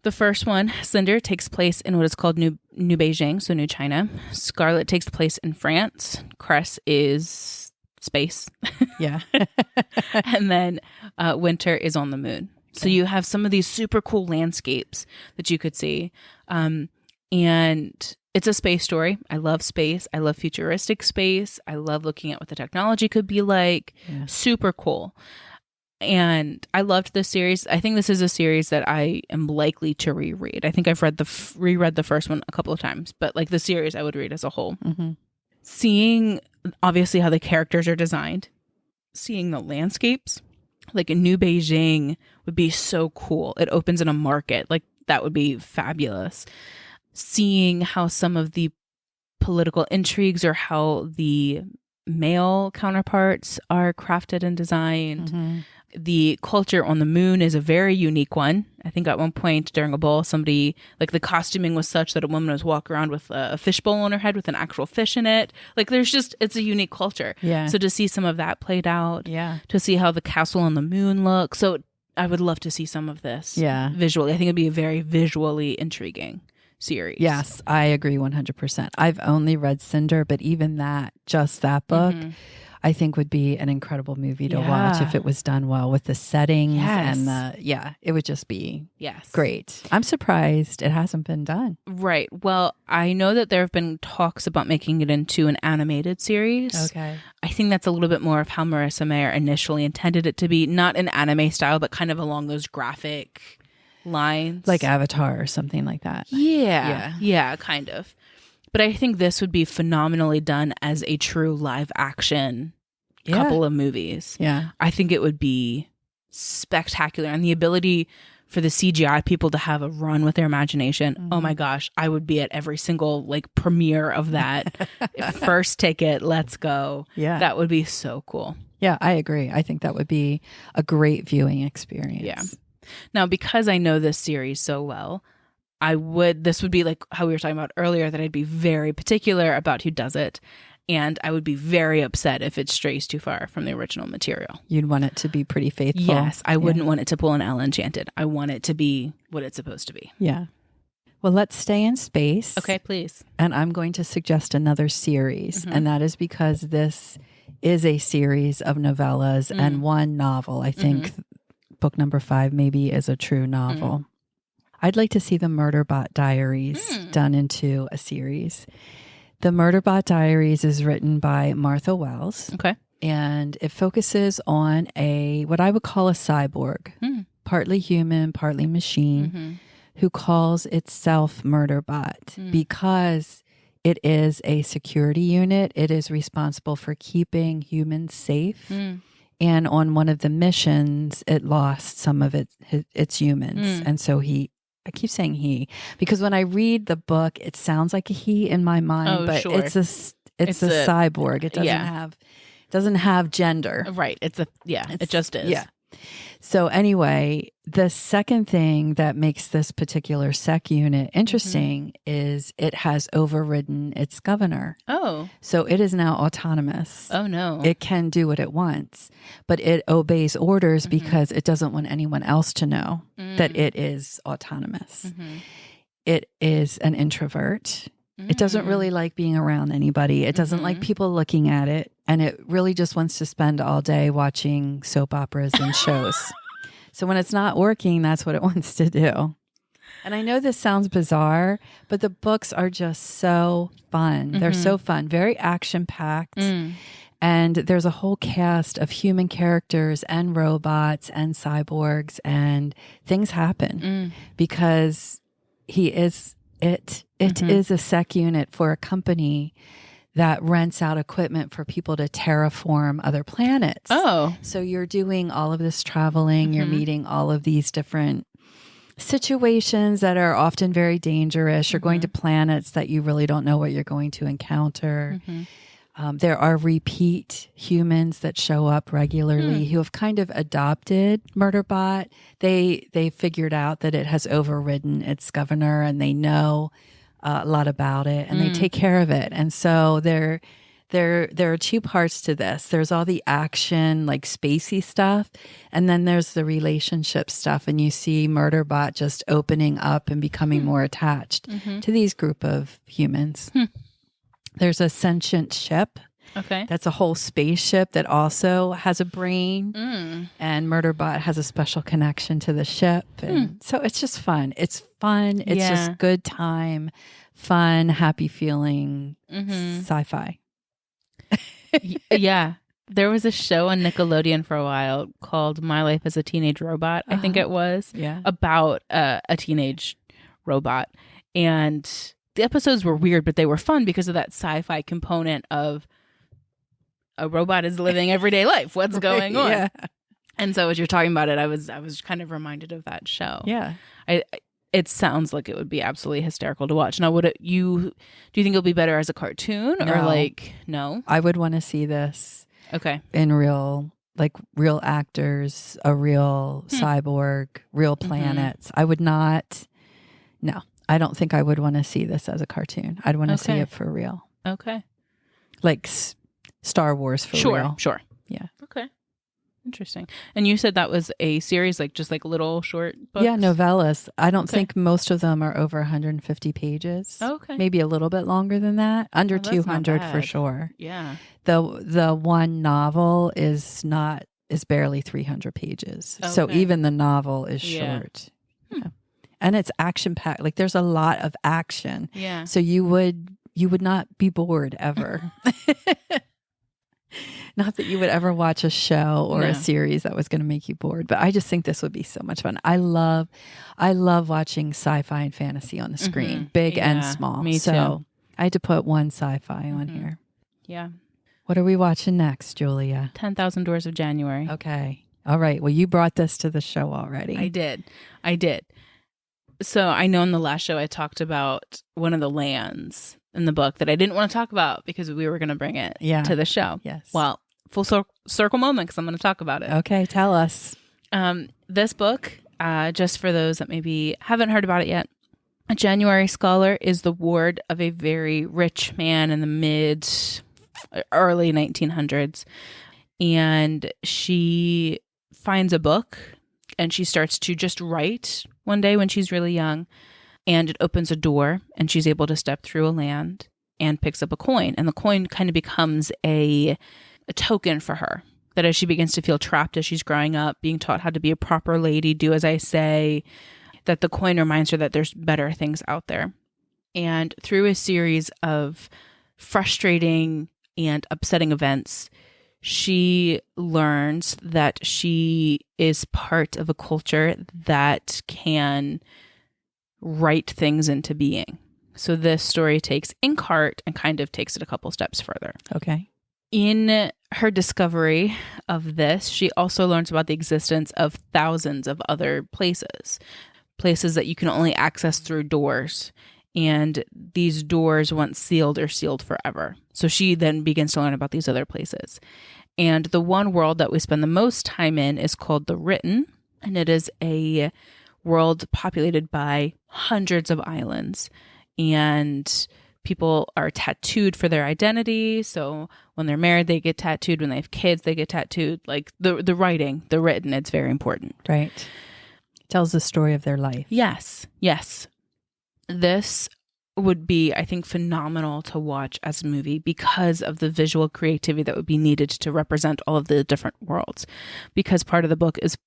S1: The first one, Cinder, takes place in what is called New Beijing, so New China. Scarlet takes place in France. Cress is space.
S2: Yeah.
S1: And then Winter is on the moon. Okay. So you have some of these super cool landscapes that you could see. And it's a space story. I love space. I love futuristic space. I love looking at what the technology could be like. Yeah. Super cool. And I loved this series. I think this is a series that I am likely to reread. I think I've reread the first one a couple of times, but like the series I would read as a whole. Mm-hmm. Seeing obviously how the characters are designed, seeing the landscapes, Like a New Beijing would be so cool. It opens in a market. Like that would be fabulous. Seeing how some of the political intrigues or how the male counterparts are crafted and designed.
S2: Mm-hmm.
S1: The culture on the moon is a very unique one. I think at one point during a ball, somebody, like the costuming was such that a woman was walking around with a fishbowl on her head with an actual fish in it. Like there's just, it's a unique culture.
S2: Yeah.
S1: So to see some of that played out,
S2: Yeah.
S1: to see how the castle on the moon looks. So I would love to see some of this visually. I think it'd be a very visually intriguing series.
S2: Yes, I agree 100%. I've only read Cinder, but even that, just that book, I think would be an incredible movie to watch if it was done well with the settings and it would just be great. I'm surprised it hasn't been done.
S1: Right. Well, I know that there have been talks about making it into an animated series.
S2: Okay.
S1: I think that's a little bit more of how Marissa Meyer initially intended it to be, not an anime style, but kind of along those graphic lines.
S2: Like Avatar or something like that.
S1: Yeah, kind of. But I think this would be phenomenally done as a true live action couple of movies.
S2: Yeah.
S1: I think it would be spectacular. And the ability for the CGI people to have a run with their imagination. Oh my gosh, I would be at every single like premiere of that. First ticket, let's go.
S2: Yeah.
S1: That would be so cool.
S2: Yeah, I agree. I think that would be a great viewing experience.
S1: Yeah. Now, because I know this series so well, this would be like how we were talking about earlier, that I'd be very particular about who does it. And I would be very upset if it strays too far from the original material.
S2: You'd want it to be pretty faithful.
S1: Yes. I wouldn't want it to pull an Elle Enchanted. I want it to be what it's supposed to be.
S2: Yeah. Well, let's stay in space.
S1: Okay, please.
S2: And I'm going to suggest another series. And that is because this is a series of novellas and one novel. I think book number 5 maybe is a true novel. I'd like to see the Murderbot Diaries done into a series. The Murderbot Diaries is written by Martha Wells.
S1: Okay.
S2: And it focuses on what I would call a cyborg, partly human, partly machine, who calls itself Murderbot because it is a security unit. It is responsible for keeping humans safe. And on one of the missions, it lost some of its humans. And so I keep saying he, because when I read the book, it sounds like a he in my mind, but
S1: sure.
S2: it's a cyborg. It doesn't have gender.
S1: Right. It just is.
S2: Yeah. So anyway, the second thing that makes this particular sec unit interesting is it has overridden its governor.
S1: Oh.
S2: So it is now autonomous.
S1: Oh, no.
S2: It can do what it wants, but it obeys orders because it doesn't want anyone else to know that it is autonomous. It is an introvert. It doesn't really like being around anybody. It doesn't like people looking at it. And it really just wants to spend all day watching soap operas and shows. So when it's not working, that's what it wants to do. And I know this sounds bizarre, but the books are just so fun. They're so fun, very action-packed. And there's a whole cast of human characters and robots and cyborgs, and things happen because he is it. It is a sec unit for a company that rents out equipment for people to terraform other planets.
S1: Oh.
S2: So you're doing all of this traveling, you're meeting all of these different situations that are often very dangerous. You're going to planets that you really don't know what you're going to encounter. There are repeat humans that show up regularly who have kind of adopted Murderbot. They figured out that it has overridden its governor and they know a lot about it and they take care of it. And so there are two parts to this. There's all the action, like spacey stuff, and then there's the relationship stuff. And you see Murderbot just opening up and becoming more attached to these group of humans. There's a sentient ship.
S1: Okay.
S2: That's a whole spaceship that also has a brain. And Murderbot has a special connection to the ship. And so it's just fun. It's fun. It's just good time, fun, happy feeling, sci-fi.
S1: Yeah. There was a show on Nickelodeon for a while called My Life as a Teenage Robot, I think it was, about a teenage robot. And the episodes were weird, but they were fun because of that sci-fi component of a robot is living everyday life. What's going on? And so as you're talking about it, I was kind of reminded of that show.
S2: Yeah.
S1: It sounds like it would be absolutely hysterical to watch. Now, do you think it'll be better as a cartoon or like, no?
S2: I would want to see this
S1: in
S2: real actors, a real cyborg, real planets. I would not, no, I don't think I would want to see this as a cartoon. I'd want to see it for real.
S1: Okay.
S2: Like Star Wars for real.
S1: Sure.
S2: Yeah.
S1: Okay. Interesting. And you said that was a series, like just like little short books?
S2: Yeah, novellas. I don't think most of them are over 150 pages.
S1: Okay.
S2: Maybe a little bit longer than that. Under 200 for sure.
S1: Yeah.
S2: The one novel is barely 300 pages. Okay. So even the novel is short. Yeah. And it's action packed. Like there's a lot of action.
S1: Yeah.
S2: So you would not be bored ever. Not that you would ever watch a show or a series that was going to make you bored, but I just think this would be so much fun. I love watching sci-fi and fantasy on the screen, big and small. Me too. I had to put one sci-fi on here. Yeah. What are we watching next, Julia?
S1: 10,000 Doors of January.
S2: Okay. All right. Well, you brought this to the show already.
S1: I did. So I know in the last show I talked about one of the lands in the book that I didn't want to talk about because we were going to bring it to the show.
S2: Yes.
S1: Well, full circle moment because I'm going to talk about it.
S2: Okay, tell us.
S1: This book, just for those that maybe haven't heard about it yet, a January Scholar is the ward of a very rich man in the early 1900s. And she finds a book and she starts to just write one day when she's really young. And it opens a door and she's able to step through a land and picks up a coin. And the coin kind of becomes a token for her that as she begins to feel trapped as she's growing up, being taught how to be a proper lady, do as I say, that the coin reminds her that there's better things out there. And through a series of frustrating and upsetting events, she learns that she is part of a culture that can write things into being. So this story takes Inkheart and kind of takes it a couple steps further.
S2: Okay.
S1: In her discovery of this, she also learns about the existence of thousands of other places that you can only access through doors. And these doors, once sealed, are sealed forever. So she then begins to learn about these other places. And the one world that we spend the most time in is called the Written. And it is a world populated by hundreds of islands. And people are tattooed for their identity. So when they're married, they get tattooed. When they have kids, they get tattooed. Like the writing, the written, it's very important.
S2: Right. Tells the story of their life.
S1: Yes. This would be, I think, phenomenal to watch as a movie because of the visual creativity that would be needed to represent all of the different worlds. Because part of the book is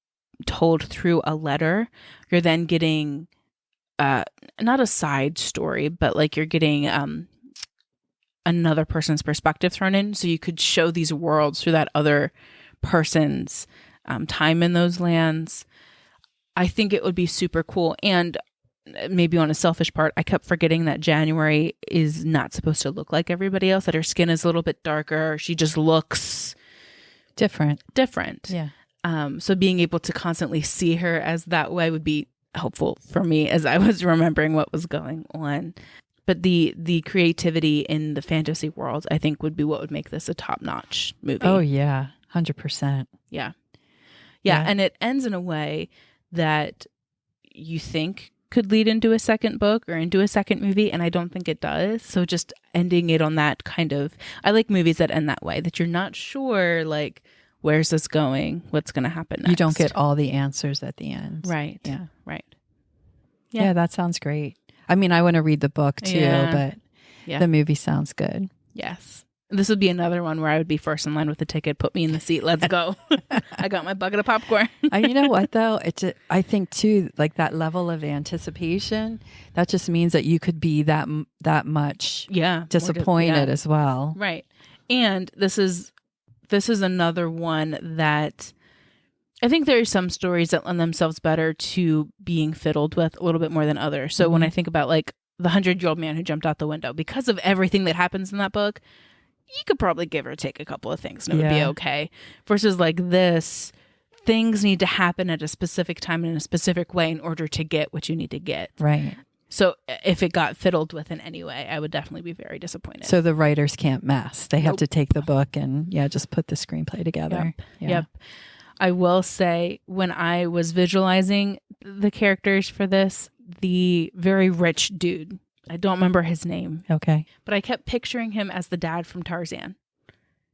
S1: told through a letter. You're then getting not a side story, but like you're getting another person's perspective thrown in. So you could show these worlds through that other person's time in those lands. I think it would be super cool. And maybe on a selfish part, I kept forgetting that January is not supposed to look like everybody else, that her skin is a little bit darker. She just looks
S2: different.
S1: Yeah. So being able to constantly see her as that way would be helpful for me as I was remembering what was going on. But the creativity in the fantasy world, I think, would be what would make this a top-notch movie.
S2: Oh, yeah. 100%.
S1: Yeah. And it ends in a way that you think could lead into a second book or into a second movie, and I don't think it does. So just ending it on that kind of... I like movies that end that way, that you're not sure, like, where's this going? What's going to happen next?
S2: You don't get all the answers at the end.
S1: Right.
S2: Yeah.
S1: Right.
S2: Yeah, that sounds great. I mean, I want to read the book too, but the movie sounds good.
S1: Yes. This would be another one where I would be first in line with the ticket. Put me in the seat. Let's go. I got my bucket of popcorn.
S2: You know what, though? I think, too, like that level of anticipation, that just means that you could be that much disappointed as well.
S1: Right. And this is another one that I think there are some stories that lend themselves better to being fiddled with a little bit more than others. So when I think about like the 100-year-old man who jumped out the window, because of everything that happens in that book, you could probably give or take a couple of things and it would be okay. Versus like this, things need to happen at a specific time in a specific way in order to get what you need to get.
S2: Right.
S1: So if it got fiddled with in any way, I would definitely be very disappointed.
S2: So the writers can't mess. They have to take the book and just put the screenplay together.
S1: Yep. I will say, when I was visualizing the characters for this, the very rich dude, I don't remember his name.
S2: Okay.
S1: But I kept picturing him as the dad from Tarzan.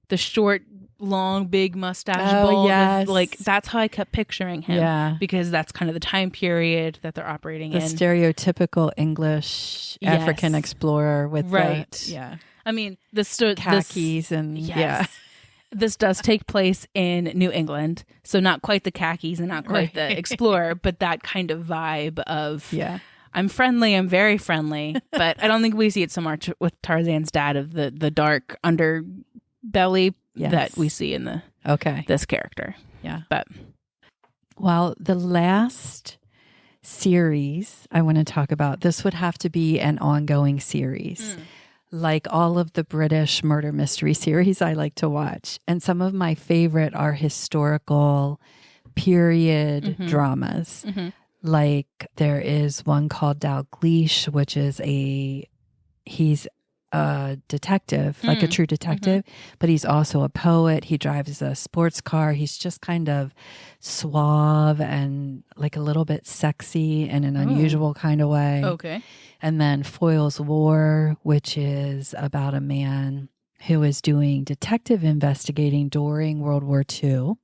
S1: The short, long, big mustache. Bald,
S2: yes.
S1: Like, that's how I kept picturing him.
S2: Yeah.
S1: Because that's kind of the time period that they're operating in.
S2: The stereotypical English African explorer with
S1: I mean,
S2: khakis and
S1: This does take place in New England, so not quite the khakis and not quite the explorer, but that kind of vibe of I'm friendly, I'm very friendly, but I don't think we see it so much with Tarzan's dad of the dark underbelly that we see in the this character.
S2: Yeah.
S1: But
S2: the last series I want to talk about, this would have to be an ongoing series. Like all of the British murder mystery series I like to watch. And some of my favorite are historical period dramas. Like there is one called Dalgleish, which is he's a detective, like a true detective, but he's also a poet. He drives a sports car. He's just kind of suave and like a little bit sexy in an unusual kind of way.
S1: Okay.
S2: And then Foyle's War, which is about a man who is doing detective investigating during World War II.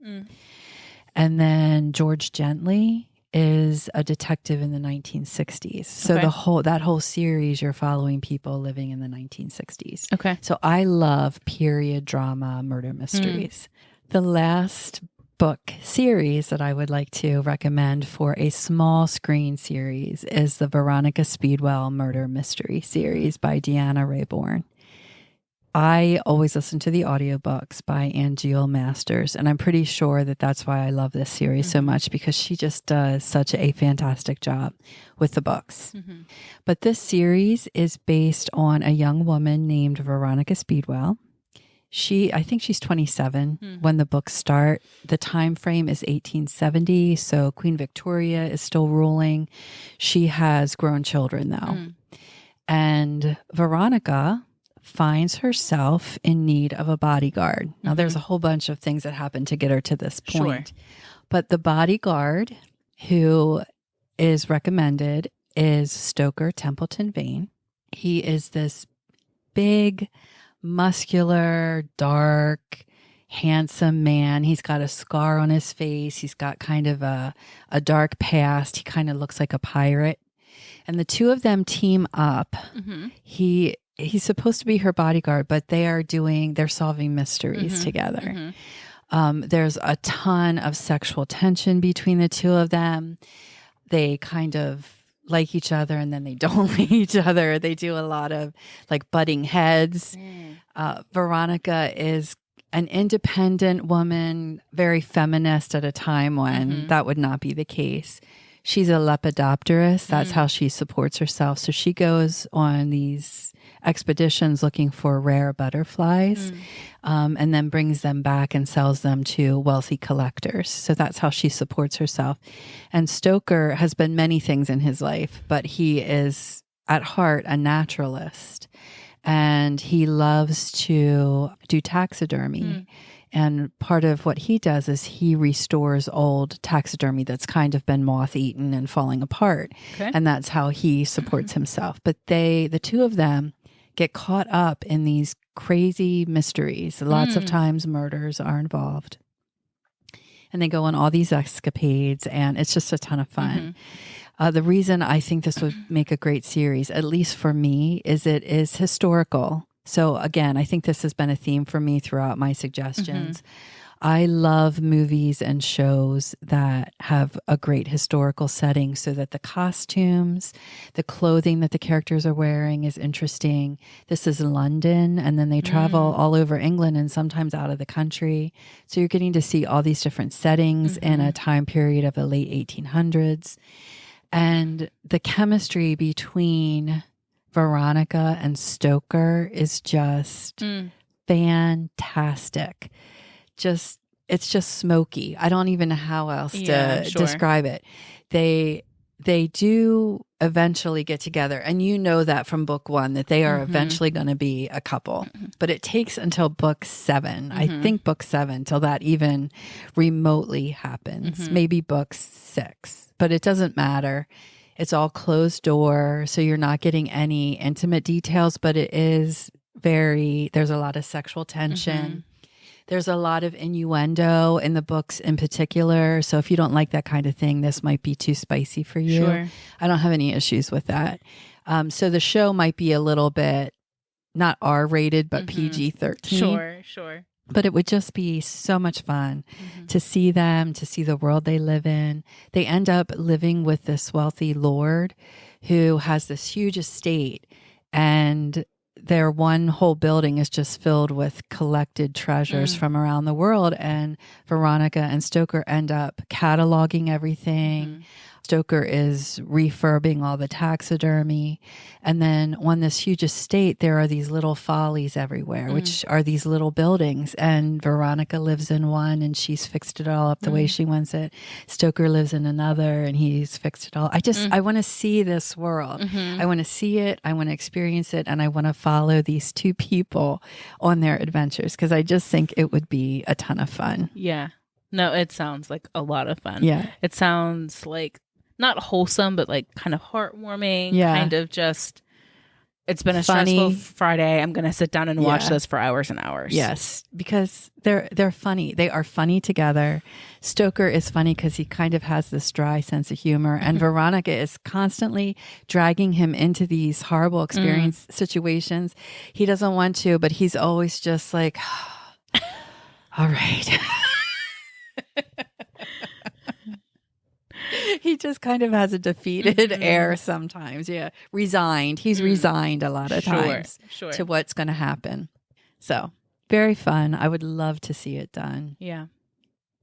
S2: And then George Gently is a detective in the 1960s. So that whole series, you're following people living in the 1960s.
S1: Okay.
S2: So I love period drama, murder mysteries. The last book series that I would like to recommend for a small screen series is the Veronica Speedwell murder mystery series by Deanna Raybourne. I always listen to the audiobooks by Angela Masters, and I'm pretty sure that that's why I love this series so much, because she just does such a fantastic job with the books. But this series is based on a young woman named Veronica Speedwell. I think she's 27 when the books start. The time frame is 1870, so Queen Victoria is still ruling. She has grown children, though. And Veronica finds herself in need of a bodyguard. Now, there's a whole bunch of things that happen to get her to this point. But the bodyguard who is recommended is Stoker Templeton Vane. He is this big, muscular, dark, handsome man. He's got a scar on his face. He's got kind of a dark past. He kind of looks like a pirate. And the two of them team up. He's supposed to be her bodyguard, but they're solving mysteries together. There's a ton of sexual tension between the two of them. They kind of like each other and then they don't like each other. They do a lot of like butting heads. Veronica is an independent woman, very feminist at a time when that would not be the case. She's a lepidopterist. That's how she supports herself. So she goes on these expeditions looking for rare butterflies and then brings them back and sells them to wealthy collectors. So that's how she supports herself. And Stoker has been many things in his life, but he is at heart a naturalist. And he loves to do taxidermy. And part of what he does is he restores old taxidermy that's kind of been moth-eaten and falling apart. And that's how he supports himself. But the two of them get caught up in these crazy mysteries. Lots of times murders are involved. And they go on all these escapades, and it's just a ton of fun. The reason I think this would make a great series, at least for me, is it is historical. So again, I think this has been a theme for me throughout my suggestions. I love movies and shows that have a great historical setting so that the costumes, the clothing that the characters are wearing is interesting. This is London, and then they travel all over England and sometimes out of the country. So you're getting to see all these different settings in a time period of the late 1800s. And the chemistry between Veronica and Stoker is just fantastic. it's just smoky. I don't even know how else to
S1: sure.
S2: describe it. They do eventually get together, and you know that from book 1 that they are eventually going to be a couple. But it takes until book 7, I think book 7, till that even remotely happens. Maybe book 6, but it doesn't matter. It's all closed door, so you're not getting any intimate details, but it is there's a lot of sexual tension. There's a lot of innuendo in the books in particular. So if you don't like that kind of thing, this might be too spicy for you.
S1: Sure.
S2: I don't have any issues with that. So the show might be a little bit not R-rated, but PG-13.
S1: Sure.
S2: But it would just be so much fun to see them, to see the world they live in. They end up living with this wealthy lord who has this huge estate, and their one whole building is just filled with collected treasures from around the world. And Veronica and Stoker end up cataloging everything. Stoker is refurbing all the taxidermy. And then on this huge estate, there are these little follies everywhere, which are these little buildings. And Veronica lives in one, and she's fixed it all up the way she wants it. Stoker lives in another, and he's fixed it all. I want to see this world. I want to see it. I want to experience it. And I want to follow these two people on their adventures, because I just think it would be a ton of fun.
S1: Yeah. No, it sounds like a lot of fun.
S2: Yeah.
S1: It sounds like not wholesome, but like kind of heartwarming.
S2: Yeah.
S1: Kind of just, it's been a
S2: Funny.
S1: stressful Friday. I'm going to sit down and watch this for hours and hours.
S2: Yes, because they're funny. They are funny together. Stoker is funny because he kind of has this dry sense of humor, and Veronica is constantly dragging him into these horrible experience situations. He doesn't want to, but he's always just like, all right. He just kind of has a defeated air sometimes. Yeah. Resigned. He's resigned a lot of times to what's going to happen. So very fun. I would love to see it done.
S1: Yeah.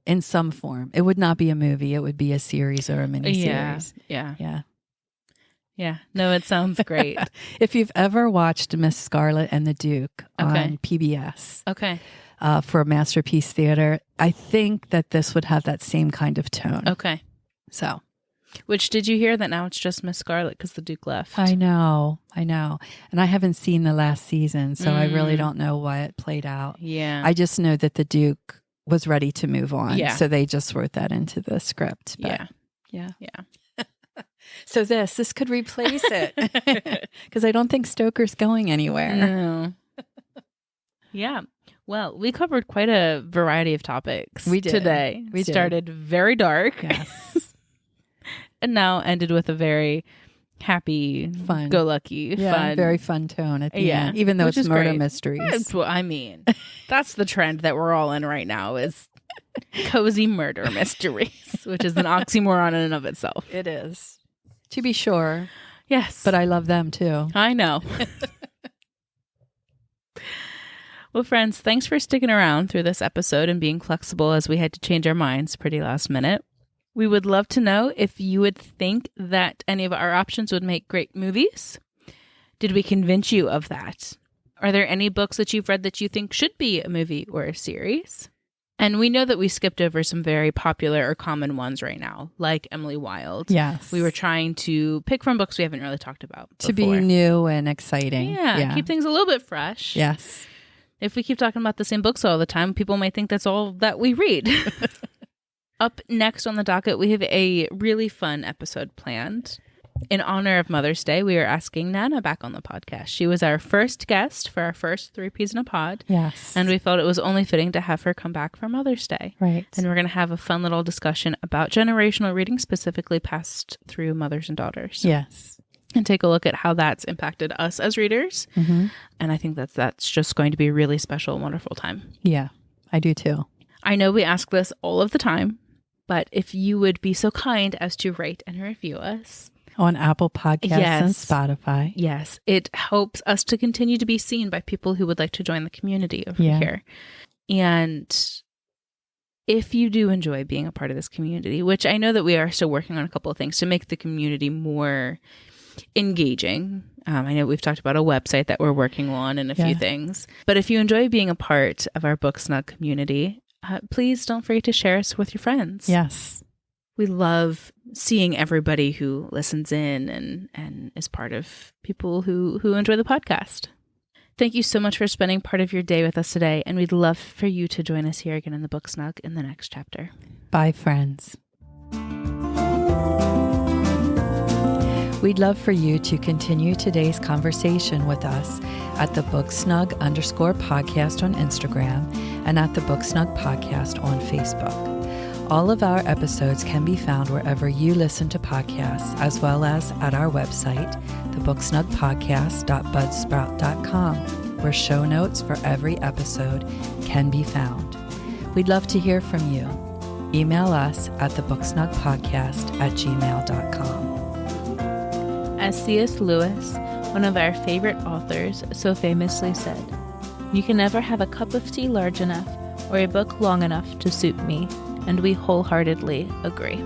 S2: In some form. It would not be a movie. It would be a series or a miniseries.
S1: Yeah. No, it sounds great.
S2: If you've ever watched Miss Scarlet and the Duke on PBS.
S1: Okay.
S2: For Masterpiece Theater, I think that this would have that same kind of tone.
S1: Okay.
S2: So,
S1: which did you hear that now it's just Miss Scarlet because the Duke left?
S2: I know. And I haven't seen the last season, so I really don't know why it played out.
S1: Yeah.
S2: I just know that the Duke was ready to move on.
S1: Yeah.
S2: So they just wrote that into the script. But yeah. So this could replace it, because I don't think Stoker's going anywhere.
S1: No. Yeah. Well, we covered quite a variety of topics today. We started very dark.
S2: Yes.
S1: And now ended with a very happy,
S2: fun,
S1: go-lucky, fun.
S2: Very fun tone at the end, even though it's murder mysteries.
S1: That's what I mean. That's the trend that we're all in right now, is cozy murder mysteries, which is an oxymoron in and of itself.
S2: It is. To be sure.
S1: Yes.
S2: But I love them too.
S1: I know. Well, friends, thanks for sticking around through this episode and being flexible as we had to change our minds pretty last minute. We would love to know if you would think that any of our options would make great movies. Did we convince you of that? Are there any books that you've read that you think should be a movie or a series? And we know that we skipped over some very popular or common ones right now, like Emily Wilde.
S2: Yes.
S1: We were trying to pick from books we haven't really talked about before.
S2: To be new and exciting.
S1: Yeah, keep things a little bit fresh.
S2: Yes.
S1: If we keep talking about the same books all the time, people might think that's all that we read. Up next on the docket, we have a really fun episode planned. In honor of Mother's Day, we are asking Nana back on the podcast. She was our first guest for our first 3 Peas in a Pod.
S2: Yes.
S1: And we felt it was only fitting to have her come back for Mother's Day.
S2: Right.
S1: And we're going to have a fun little discussion about generational reading, specifically passed through mothers and daughters.
S2: Yes.
S1: And take a look at how that's impacted us as readers.
S2: Mm-hmm.
S1: And I think that's just going to be a really special, wonderful time.
S2: Yeah, I do too.
S1: I know we ask this all of the time, but if you would be so kind as to rate and review us
S2: on Apple Podcasts and Spotify.
S1: Yes, it helps us to continue to be seen by people who would like to join the community over here. And if you do enjoy being a part of this community, which I know that we are still working on a couple of things to make the community more engaging. I know we've talked about a website that we're working on and a few things. But if you enjoy being a part of our Book Snug community, please don't forget to share us with your friends.
S2: Yes.
S1: We love seeing everybody who listens in and is part of people who enjoy the podcast. Thank you so much for spending part of your day with us today, and we'd love for you to join us here again in the Book Snug in the next chapter.
S2: Bye, friends. We'd love for you to continue today's conversation with us at the BookSnug_podcast on Instagram and at the BookSnug Podcast on Facebook. All of our episodes can be found wherever you listen to podcasts, as well as at our website, thebooksnugpodcast.budsprout.com, where show notes for every episode can be found. We'd love to hear from you. Email us at thebooksnugpodcast@gmail.com.
S1: As C.S. Lewis, one of our favorite authors, so famously said, "You can never have a cup of tea large enough or a book long enough to suit me," and we wholeheartedly agree.